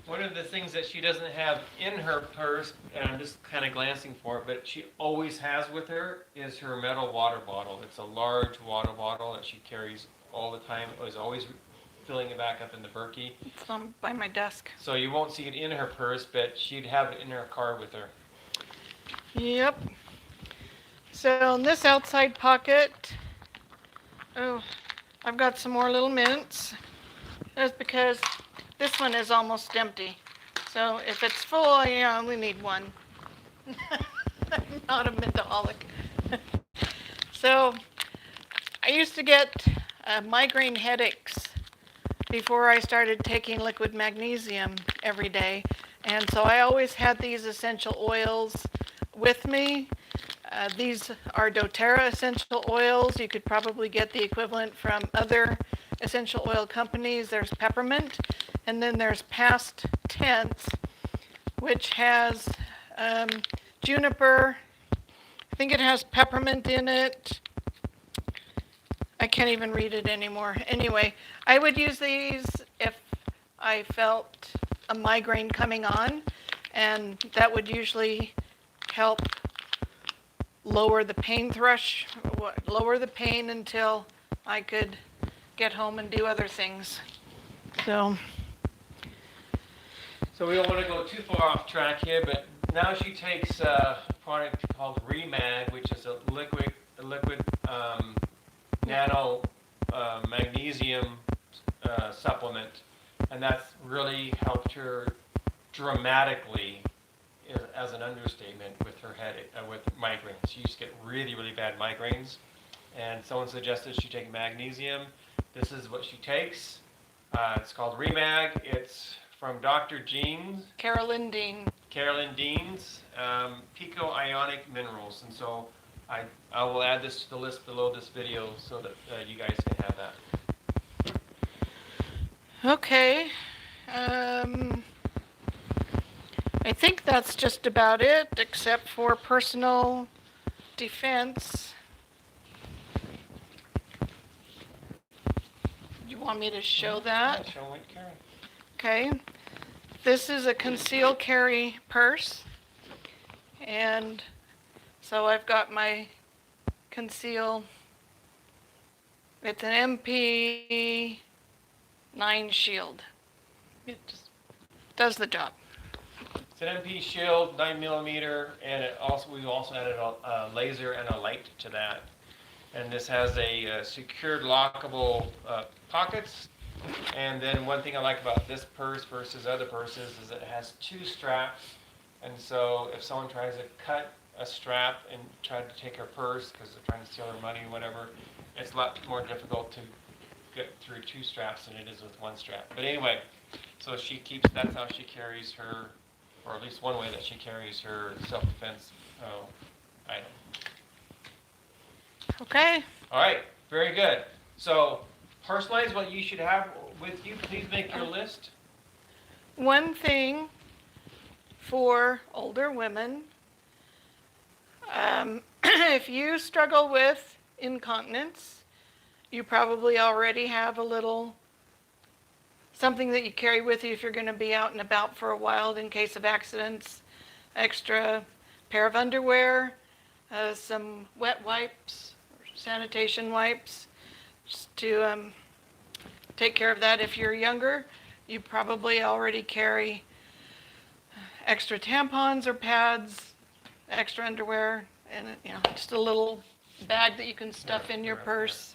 One of the things that she doesn't have in her purse, and I'm just kind of glancing for it, but she always has with her, is her metal water bottle. It's a large water bottle that she carries all the time. It was always filling it back up in the Berkey. It's by my desk. So you won't see it in her purse, but she'd have it in her car with her. Yep. So in this outside pocket, I've got some more little mints. That's because this one is almost empty. So if it's full, I only need one. I'm not a mintaholic. So I used to get migraine headaches before I started taking liquid magnesium every day. And so I always had these essential oils with me. These are doTERRA essential oils. You could probably get the equivalent from other essential oil companies. There's peppermint, and then there's Past Tense, which has juniper. I think it has peppermint in it. I can't even read it anymore. Anyway, I would use these if I felt a migraine coming on, and that would usually help lower the pain lower the pain until I could get home and do other things. So we don't want to go too far off track here, but now she takes a product called Remag, which is a liquid nano magnesium supplement, and that's really helped her dramatically, as an understatement, with her headache, with migraines. She used to get really, really bad migraines, and someone suggested she take magnesium. This is what she takes. It's called Remag. It's from Dr. Jean's. Carolyn Dean's Pico Ionic Minerals, and so I will add this to the list below this video so that you guys can have that. Okay. I think that's just about it, except for personal defense. You want me to show that? Yeah, show what you carry. Okay. This is a conceal carry purse. And so I've got my conceal. It's an MP9 shield. It just does the job. It's an MP shield, 9mm, and we've also added a laser and a light to that. And this has a secured lockable pockets. And then one thing I like about this purse versus other purses is it has 2 straps. And so if someone tries to cut a strap and try to take her purse because they're trying to steal her money or whatever, it's a lot more difficult to get through 2 straps than it is with 1 strap. But anyway, so that's how she carries her, or at least one way that she carries her self-defense item. Okay. All right, very good. So personalize what you should have with you. Please make your list. One thing for older women, if you struggle with incontinence, you probably already have a little something that you carry with you if you're going to be out and about for a while in case of accidents. Extra pair of underwear, some wet wipes, sanitation wipes, just to take care of that. If you're younger, you probably already carry extra tampons or pads, extra underwear, and just a little bag that you can stuff in your purse.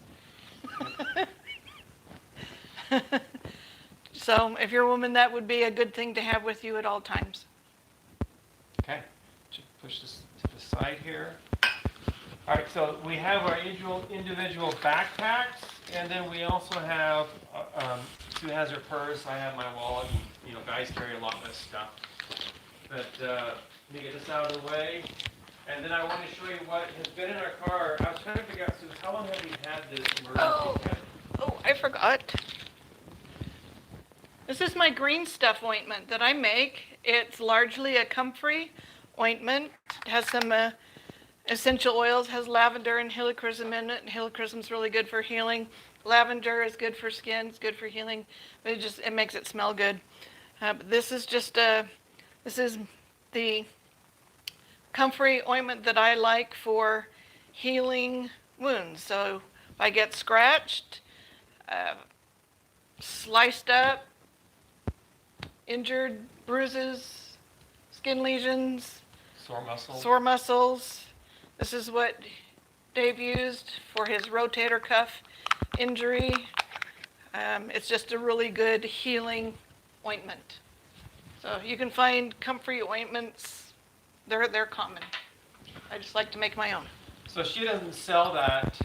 So if you're a woman, that would be a good thing to have with you at all times. Okay, just push this to the side here. All right, so we have our individual backpacks, and then we also have, Sue has her purse, I have my wallet, and, guys carry a lot less stuff. But let me get this out of the way, and then I want to show you what has been in our car. I was trying to figure out, Sue, how long have we had this emergency kit? Oh, I forgot. This is my green stuff ointment that I make. It's largely a comfrey ointment. It has some essential oils, has lavender and helichrysum in it, and helichrysum's really good for healing. Lavender is good for skin, it's good for healing, but it makes it smell good. But this is the comfrey ointment that I like for healing wounds. So if I get scratched, sliced up, injured, bruises, skin lesions, sore muscles. This is what Dave used for his rotator cuff injury. It's just a really good healing ointment. So you can find comfrey ointments. They're common. I just like to make my own. So she doesn't sell that,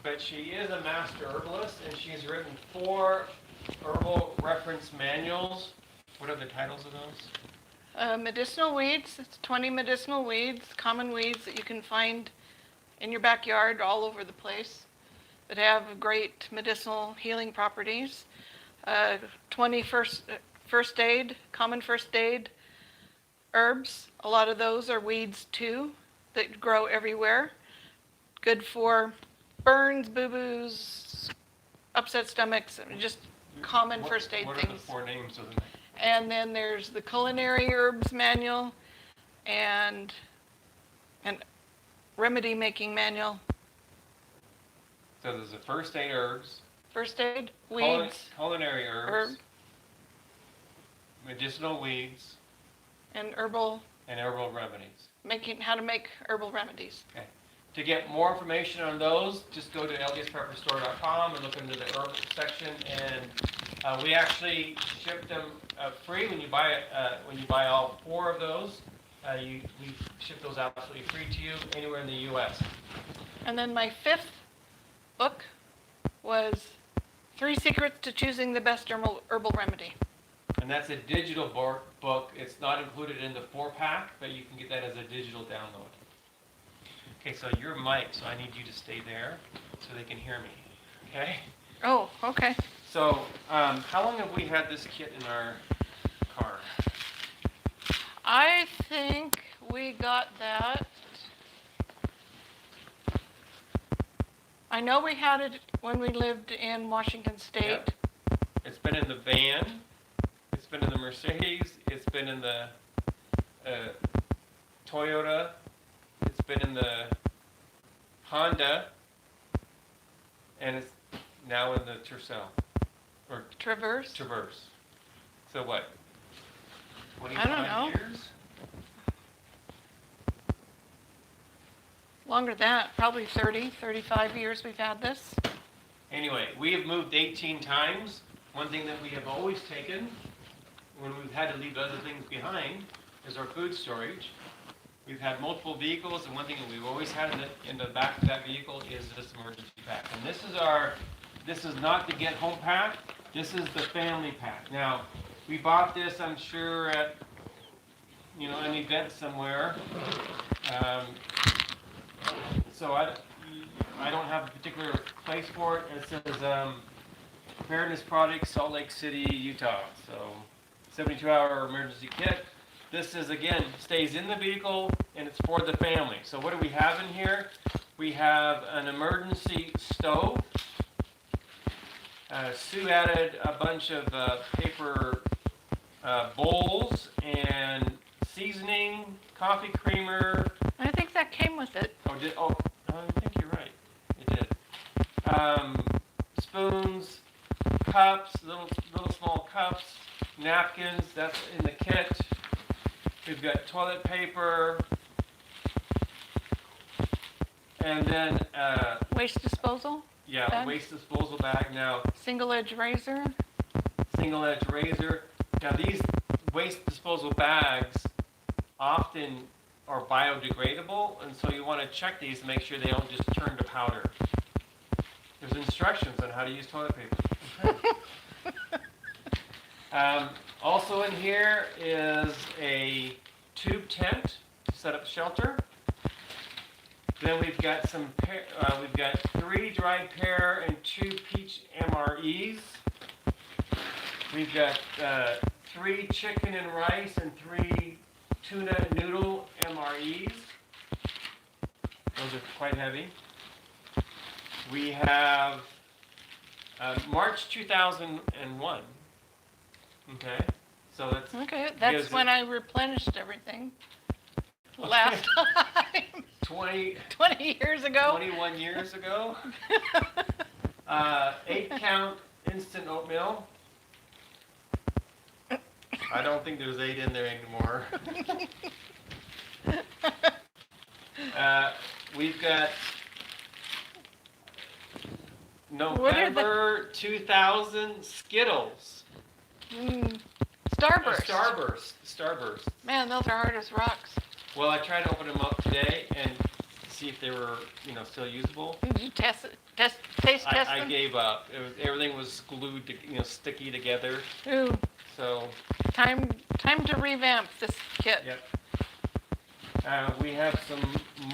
but she is a master herbalist, and she's written 4 herbal reference manuals. What are the titles of those? Medicinal weeds. It's 20 medicinal weeds, common weeds that you can find in your backyard all over the place that have great medicinal healing properties. 20 first aid, common first aid herbs. A lot of those are weeds too that grow everywhere. Good for burns, boo-boos, upset stomachs, just common first aid what things. What are the 4 names of them? And then there's the culinary herbs manual and remedy making manual. So there's the first aid herbs, First aid, weeds, culinary herbs, herb, medicinal weeds, and herbal remedies. how to make herbal remedies. Okay. To get more information on those, just go to ldsprepperstore.com and look into the herb section, and we actually ship them free when you buy all 4 of those. We ship those absolutely free to you anywhere in the U.S. And then my 5th book was 3 Secrets to Choosing the Best Herbal Remedy. And that's a digital book. It's not included in the 4-pack, but you can get that as a digital download. Okay, so your mic, so I need you to stay there so they can hear me. Okay? Oh, okay. So, how long have we had this kit in our car? I think we got that. I know we had it when we lived in Washington State. Yep. It's been in the van. It's been in the Mercedes. It's been in the Toyota. It's been in the Honda. And it's now in the Tercel. Or Traverse. So what? I don't know. Years? Longer than that, probably 30, 35 years we've had this. Anyway, we have moved 18 times. One thing that we have always taken when we've had to leave other things behind is our food storage. We've had multiple vehicles, and one thing that we've always had in the back of that vehicle is this emergency pack. And this is not the get home pack. This is the family pack. Now, we bought this, I'm sure, at an event somewhere. So I don't have a particular place for it. It says Preparedness Products, Salt Lake City, Utah. So 72-hour emergency kit. This is, again, stays in the vehicle, and it's for the family. So what do we have in here? We have an emergency stove. Sue added a bunch of paper bowls and seasoning, coffee creamer. I think that came with it. I think you're right. It did. Spoons, cups, little small cups, napkins. That's in the kit. We've got toilet paper, and then Waste disposal. Bag. Waste disposal bag. Now Single edge razor. single edge razor. Now these waste disposal bags often are biodegradable, and so you want to check these to make sure they don't just turn to powder. There's instructions on how to use toilet paper. Also in here is a tube tent to set up shelter. Then we've got we've got 3 dried pear and 2 peach MREs. We've got 3 chicken and rice and 3 tuna noodle MREs. Those are quite heavy. We have March 2001. Okay, so that's That's when I replenished everything. Last time. 20 years ago. 21 years ago. 8-count instant oatmeal. I don't think there's 8 in there anymore. We've got November 2000 Skittles. Starburst. Starburst. Man, those are hard as rocks. Well, I tried to open them up today and see if they were, still usable. Did you taste test I them? gave up. Everything was glued, sticky together. Ooh, So, time to revamp this kit. yep. We have some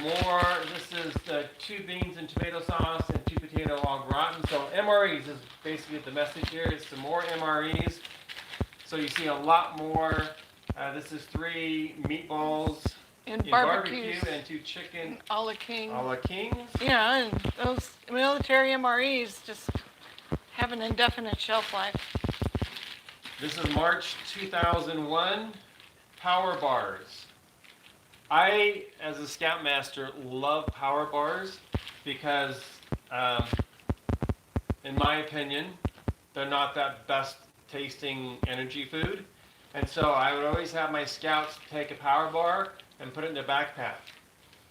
more. This is the 2 beans and tomato sauce and 2 potato au gratin. So MREs is basically the message here. It's some more MREs. So you see a lot more. This is 3 meatballs In in barbecues. barbecue and 2 chicken A la King. a la kings. Yeah, and those military MREs just have an indefinite shelf life. This is March 2001 Power Bars. I, as a Scoutmaster, love Power Bars because, in my opinion, they're not that best tasting energy food. And so I would always have my scouts take a Power Bar and put it in their backpack.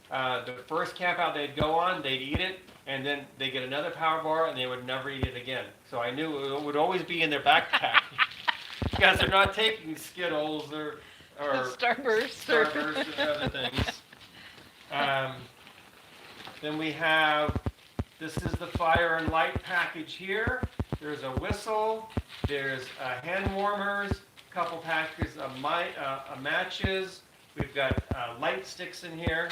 The first camp out they'd go on, they'd eat it, and then they get another Power Bar and they would never eat it again. So I knew it would always be in their backpack. Because they're not taking Skittles or Starburst. Starburst or other things. Then we have, this is the fire and light package here. There's a whistle, there's hand warmers, a couple packages of matches. We've got light sticks in here.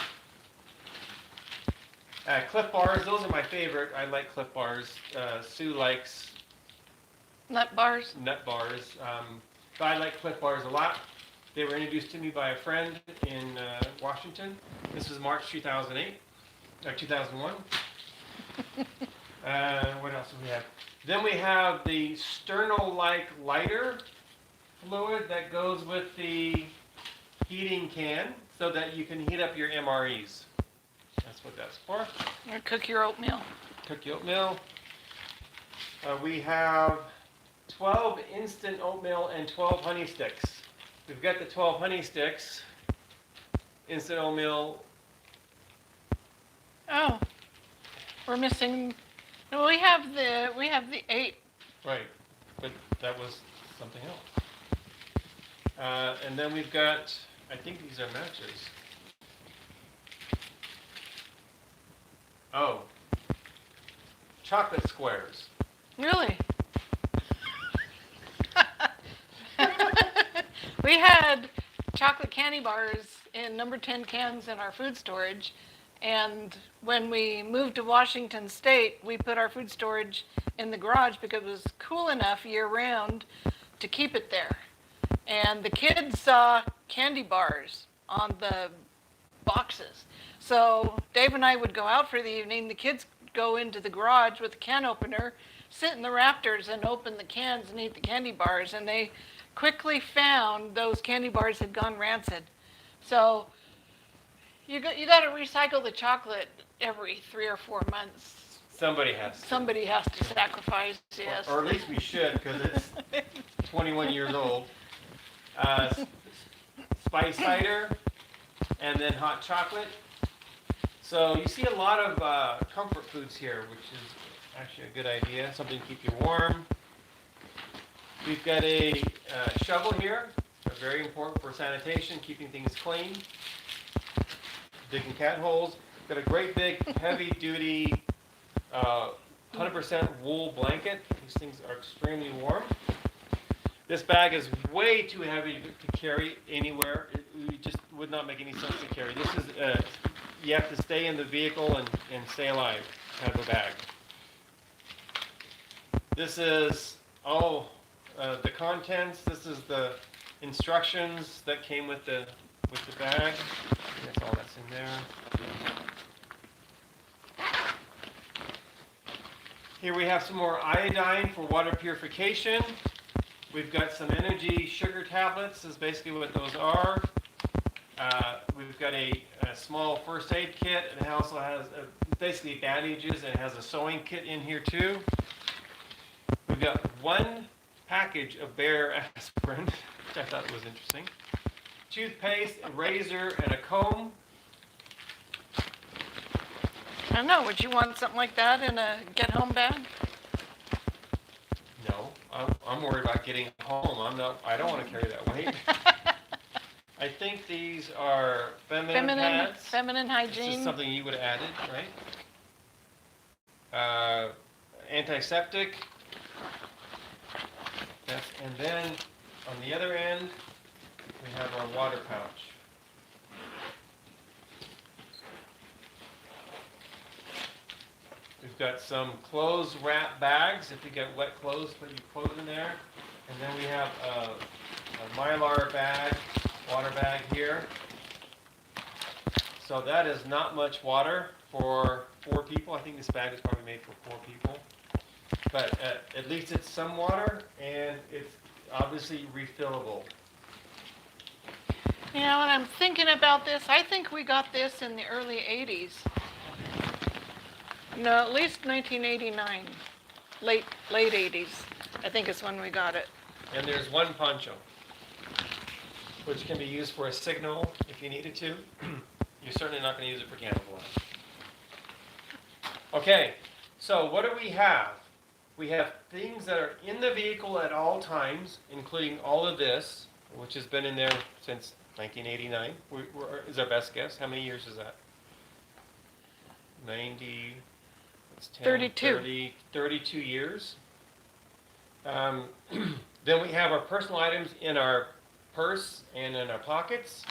Clif Bars, those are my favorite. I like Clif Bars. Sue likes Nut bars. nut bars. But I like Clif Bars a lot. They were introduced to me by a friend in Washington. This was March 2008, or 2001. What else do we have? Then we have the Sterno-like lighter fluid that goes with the heating can so that you can heat up your MREs. That's what that's for. Or cook your oatmeal. Cook your oatmeal. We have 12 instant oatmeal and 12 honey sticks. We've got the 12 honey sticks, instant oatmeal. Oh, we're missing. No, we have the 8. Right, but that was something else. And then we've got, I think these are matches. Oh, chocolate squares. Really? We had chocolate candy bars in number 10 cans in our food storage, and when we moved to Washington State, we put our food storage in the garage because it was cool enough year-round to keep it there. And the kids saw candy bars on the boxes. So Dave and I would go out for the evening. The kids go into the garage with a can opener, sit in the rafters and open the cans and eat the candy bars, and they quickly found those candy bars had gone rancid. So you got to recycle the chocolate every 3 or 4 months. Somebody has to. Somebody has to sacrifice, yes. Or at least we should, because it's 21 years old. Spice cider, and then hot chocolate. So you see a lot of comfort foods here, which is actually a good idea. Something to keep you warm. We've got a shovel here, very important for sanitation, keeping things clean. Digging cat holes. Got a great big heavy-duty 100% wool blanket. These things are extremely warm. This bag is way too heavy to carry anywhere. It just would not make any sense to carry. This is, you have to stay in the vehicle and stay alive kind of a bag. This is all the contents. This is the instructions that came with the bag. That's all that's in there. Here we have some more iodine for water purification. We've got some energy sugar tablets, is basically what those are. We've got a small first aid kit, and it also has basically bandages, and it has a sewing kit in here too. We've got one package of Bear aspirin, which I thought was interesting. Toothpaste, a razor, and a comb. I don't know, would you want something like that in a get-home bag? No, I'm worried about getting home. I don't want to carry that weight. I think these are feminine pads. Feminine hygiene. This is something you would have added, right? Antiseptic. And then on the other end, we have our water pouch. We've got some clothes wrap bags. If you get wet clothes, put your clothes in there. And then we have a Mylar bag, water bag here. So that is not much water for 4 people. I think this bag is probably made for 4 people. But at least it's some water, and it's obviously refillable. You know, when I'm thinking about this, I think we got this in the early 80s. No, at least 1989. Late 80s, I think is when we got it. And there's one poncho, which can be used for a signal if you needed to. You're certainly not going to use it for camouflage. Okay, so what do we have? We have things that are in the vehicle at all times, including all of this, which has been in there since 1989. Is our best guess. How many years is that? 90, that's 10, 32. 32 years. Then we have our personal items in our purse and in our pockets.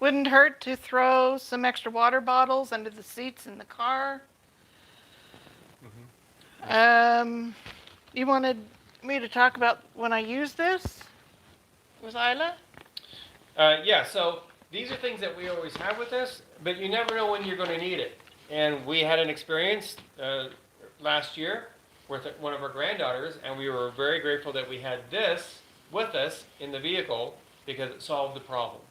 Wouldn't hurt to throw some extra water bottles under the seats in the car. You wanted me to talk about when I used this? Was Isla? Yeah, so these are things that we always have with us, but you never know when you're going to need it. And we had an experience last year with one of our granddaughters, and we were very grateful that we had this with us in the vehicle because it solved the problem.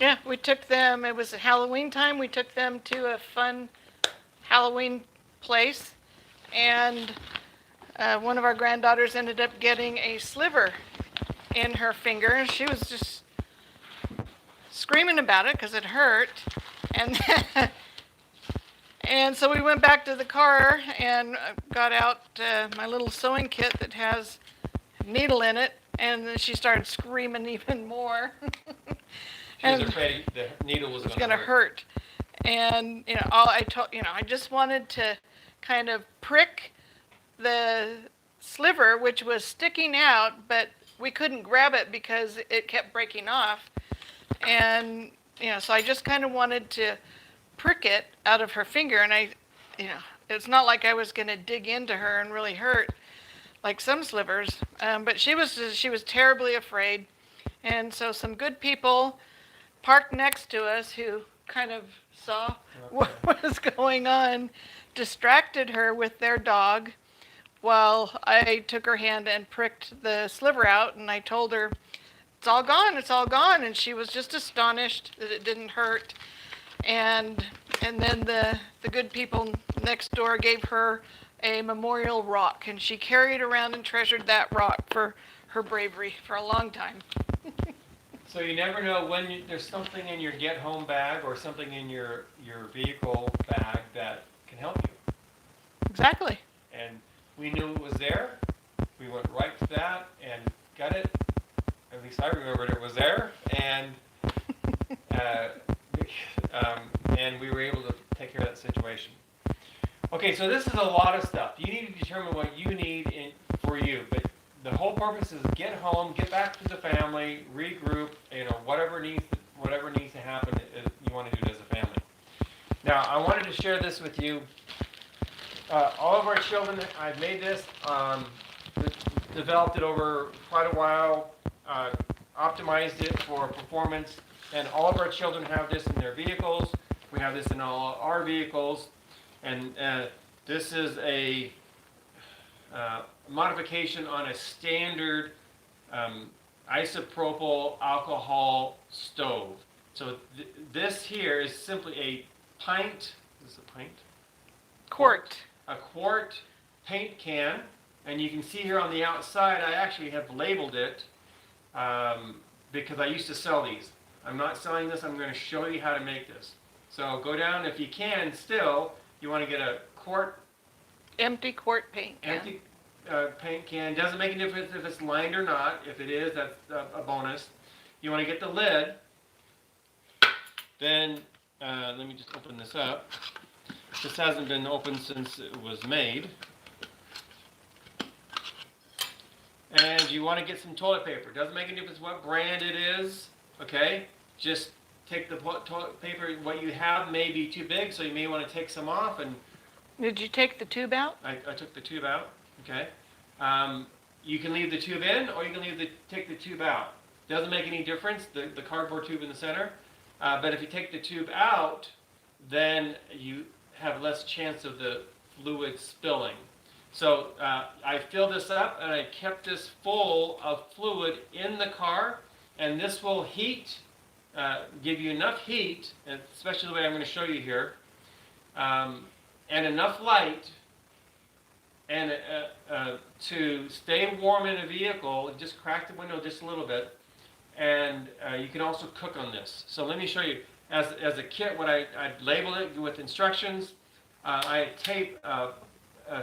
Yeah, we took them, it was Halloween time, we took them to a fun Halloween place, and one of our granddaughters ended up getting a sliver in her finger, and she was just screaming about it because it hurt. And so we went back to the car and got out my little sewing kit that has a needle in it, and then she started screaming even more. She was afraid the needle was going to hurt. And I just wanted to kind of prick the sliver, which was sticking out, but we couldn't grab it because it kept breaking off. And so I just kind of wanted to prick it out of her finger, and it's not like I was going to dig into her and really hurt like some slivers, but she was terribly afraid. And so some good people parked next to us, who kind of saw what was going on, distracted her with their dog while I took her hand and pricked the sliver out, and I told her, it's all gone, it's all gone. And she was just astonished that it didn't hurt. And then the good people next door gave her a memorial rock, and she carried around and treasured that rock for her bravery for a long time. So you never know when there's something in your get home bag or something in your vehicle bag that can help you. Exactly. And we knew it was there. We went right to that and got it. At least I remembered it was there. And and we were able to take care of that situation. Okay, so this is a lot of stuff. You need to determine what you need for you. But the whole purpose is get home, get back to the family, regroup. Whatever needs to happen, you want to do it as a family. Now, I wanted to share this with you. All of our children, I've made this, developed it over quite a while, optimized it for performance, and all of our children have this in their vehicles. We have this in all our vehicles, and this is a modification on a standard isopropyl alcohol stove. So this here is simply a pint. Is this a pint? Quart. A quart paint can, and you can see here on the outside I actually have labeled it because I used to sell these. I'm not selling this. I'm going to show you how to make this. So go down, if you can still, you want to get a quart. Empty quart paint can. Empty paint can. Doesn't make a difference if it's lined or not. If it is, that's a bonus. You want to get the lid. Then, let me just open this up. This hasn't been opened since it was made. And you want to get some toilet paper. Doesn't make any difference what brand it is. Okay? Just take the toilet paper. What you have may be too big, so you may want to take some off. And did you take the tube out? I took the tube out. Okay. You can leave the tube in, or you can take the tube out. Doesn't make any difference. The cardboard tube in the center. But if you take the tube out, then you have less chance of the fluid spilling. So I filled this up, and I kept this full of fluid in the car, and this will heat, give you enough heat, especially the way I'm going to show you here, and enough light, and to stay warm in a vehicle. Just crack the window just a little bit, and you can also cook on this. So let me show you. As a kit, what I labeled it with instructions. I taped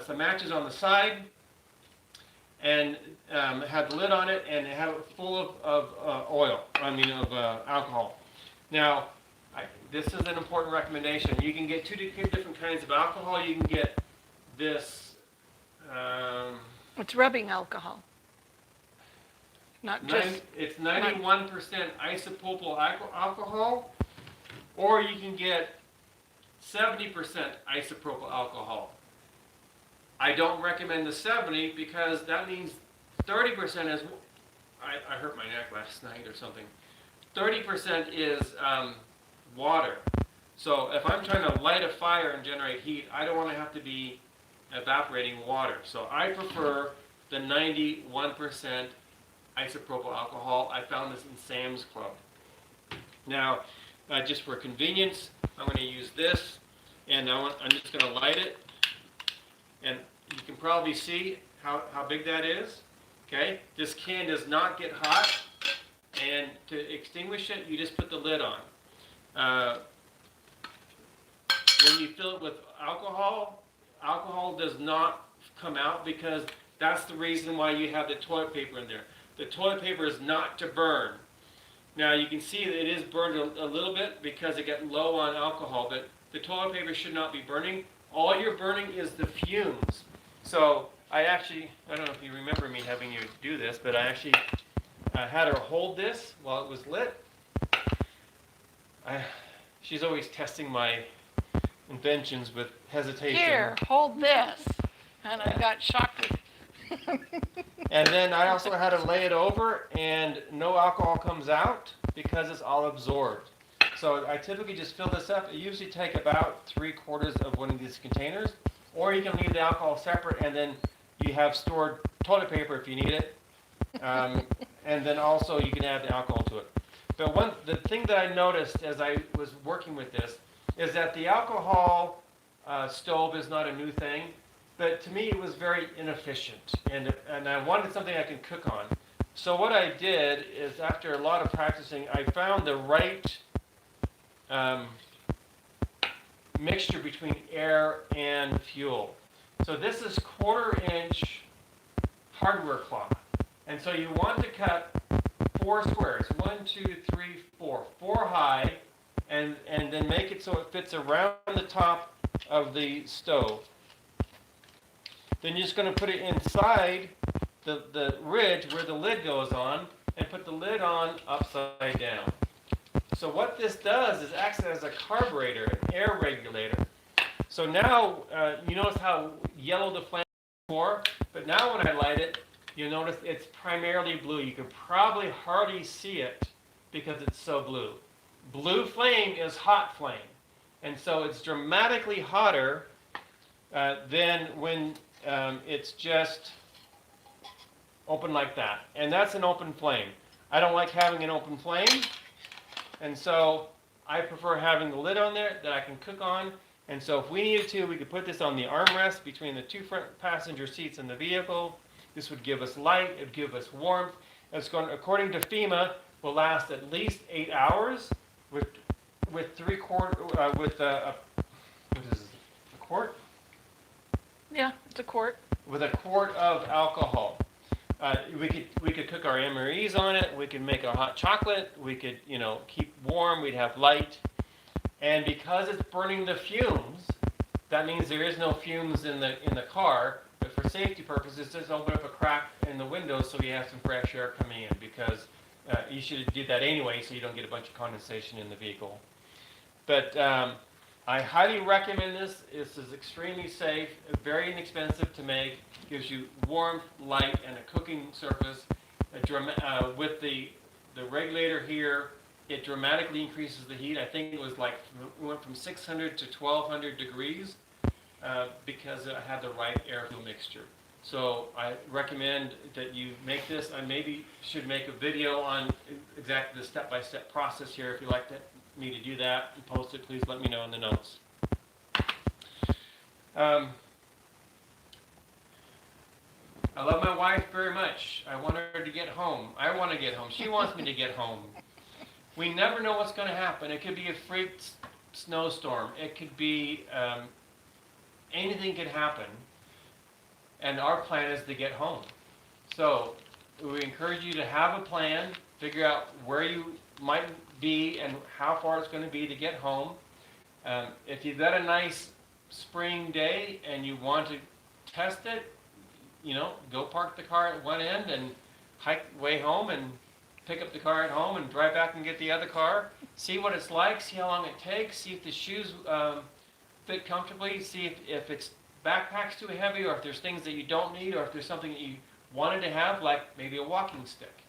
some matches on the side, and had the lid on it, and it had it full of alcohol. Now, this is an important recommendation. You can get two different kinds of alcohol. You can get this. It's rubbing alcohol. It's 91% isopropyl alcohol, or you can get 70% isopropyl alcohol. I don't recommend the 70 because that means 30% is, I hurt my neck last night or something. 30% is water. So if I'm trying to light a fire and generate heat, I don't want to have to be evaporating water. So I prefer the 91% isopropyl alcohol. I found this in Sam's Club. Now, just for convenience, I'm going to use this, and I'm just going to light it. And you can probably see how big that is. Okay, this can does not get hot, and to extinguish it, you just put the lid on. When you fill it with alcohol, alcohol does not come out because that's the reason why you have the toilet paper in there. The toilet paper is not to burn. Now you can see that it is burned a little bit because it got low on alcohol, but the toilet paper should not be burning. All you're burning is the fumes. So I don't know if you remember me having you do this, but I actually had her hold this while it was lit. She's always testing my inventions with hesitation. Here, hold this. And I got shocked. And then I also had to lay it over, and no alcohol comes out because it's all absorbed. So I typically just fill this up. I usually take about 3/4 of one of these containers, or you can leave the alcohol separate, and then you have stored toilet paper if you need it. And then also you can add the alcohol to it. But the thing that I noticed as I was working with this is that the alcohol stove is not a new thing, but to me it was very inefficient, and I wanted something I can cook on. So what I did is, after a lot of practicing, I found the right mixture between air and fuel. So this is 1/4-inch hardware cloth, and so you want to cut 4 squares, 1, 2, 3, 4, 4 high, and then make it so it fits around the top of the stove. Then you're just going to put it inside the ridge where the lid goes on, and put the lid on upside down. So what this does is acts as a carburetor, an air regulator. So now you notice how yellow the flame is before, but now when I light it, you'll notice it's primarily blue. You can probably hardly see it because it's so blue. Blue flame is hot flame, and so it's dramatically hotter than when it's just open like that. And that's an open flame. I don't like having an open flame, and so I prefer having the lid on there that I can cook on. And so if we needed to, we could put this on the armrest between the 2 front passenger seats in the vehicle. This would give us light, it would give us warmth. It's going, according to FEMA, will last at least 8 hours with 3/4 with what is this, a quart? Yeah, it's a quart. With a quart of alcohol. We could cook our MREs on it. We could make a hot chocolate. We could, keep warm. We'd have light. And because it's burning the fumes, that means there is no fumes in the car. But for safety purposes, just open up a crack in the window so you have some fresh air coming in, because you should do that anyway so you don't get a bunch of condensation in the vehicle. But I highly recommend this. This is extremely safe, very inexpensive to make, gives you warmth, light, and a cooking surface. With the regulator here, it dramatically increases the heat. I think it was like, it went from 600 to 1200 degrees because it had the right air-fuel mixture. So I recommend that you make this. I maybe should make a video on exactly the step-by-step process here. If you'd like me to do that and post it, please let me know in the notes. I love my wife very much. I want her to get home. I want to get home. She wants me to get home. We never know what's going to happen. It could be a freak snowstorm. It could be anything could happen. And our plan is to get home. So we encourage you to have a plan, figure out where you might be and how far it's going to be to get home. If you've got a nice spring day and you want to test it, go park the car at one end and hike way home, and pick up the car at home and drive back and get the other car. See what it's like, see how long it takes, see if the shoes fit comfortably, see if it's backpack's too heavy, or if there's things that you don't need, or if there's something that you wanted to have, like maybe a walking stick.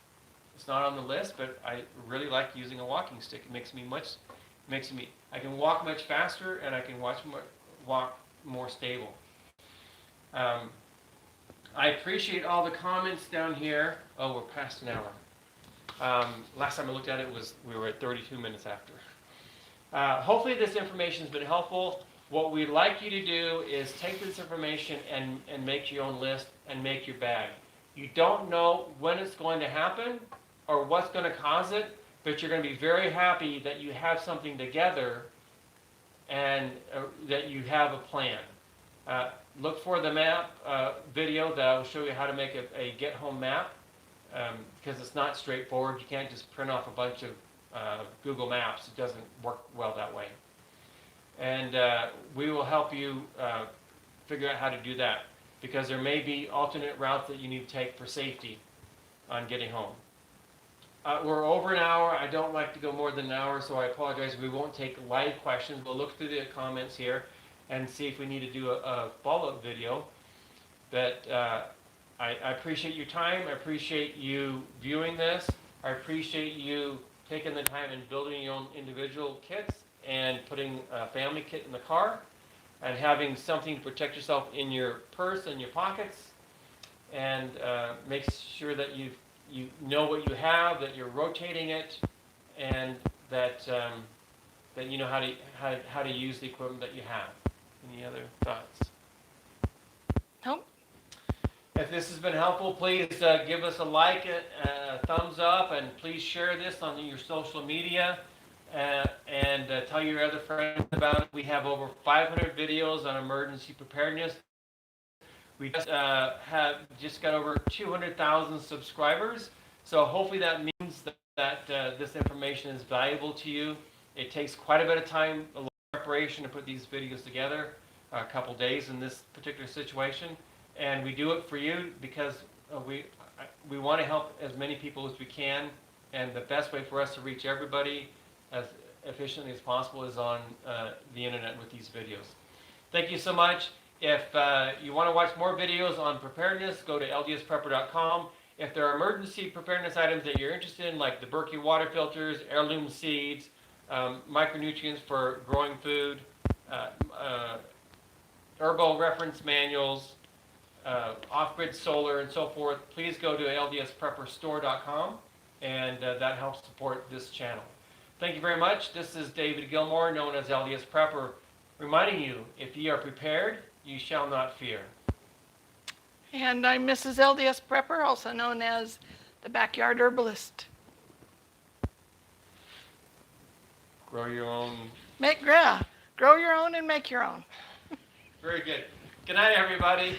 It's not on the list, but I really like using a walking stick. It makes me I can walk much faster, and I can walk more stable. I appreciate all the comments down here. Oh, we're past an hour. Last time I looked at it we were at 32 minutes after. Hopefully this information has been helpful. What we'd like you to do is take this information and make your own list and make your bag. You don't know when it's going to happen or what's going to cause it, but you're going to be very happy that you have something together and that you have a plan. Look for the map video that will show you how to make a get-home map, because it's not straightforward. You can't just print off a bunch of Google Maps. It doesn't work well that way. And we will help you figure out how to do that, because there may be alternate routes that you need to take for safety on getting home. We're over an hour. I don't like to go more than an hour, so I apologize. We won't take live questions. We'll look through the comments here and see if we need to do a follow-up video. But I appreciate your time. I appreciate you viewing this. I appreciate you taking the time and building your own individual kits and putting a family kit in the car and having something to protect yourself in your purse and your pockets, and make sure that you know what you have, that you're rotating it, and that that you know how to use the equipment that you have. Any other thoughts? Nope. If this has been helpful, please give us a like, a thumbs up, and please share this on your social media, and tell your other friends about it. We have over 500 videos on emergency preparedness. We just have got over 200,000 subscribers, so hopefully that means that this information is valuable to you. It takes quite a bit of time, a lot of preparation to put these videos together, a couple days in this particular situation, and we do it for you because we want to help as many people as we can, and the best way for us to reach everybody as efficiently as possible is on the internet with these videos. Thank you so much. If you want to watch more videos on preparedness, go to ldsprepper.com. If there are emergency preparedness items that you're interested in, like the Berkey water filters, heirloom seeds, micronutrients for growing food, herbal reference manuals, off-grid solar, and so forth, please go to ldsprepperstore.com, and that helps support this channel. Thank you very much. This is David Gilmore, known as LDS Prepper, reminding you, if ye are prepared, you shall not fear. And I'm Mrs. LDS Prepper, also known as the Backyard Herbalist. Grow your own. Grow your own and make your own. Very good. Good night, everybody.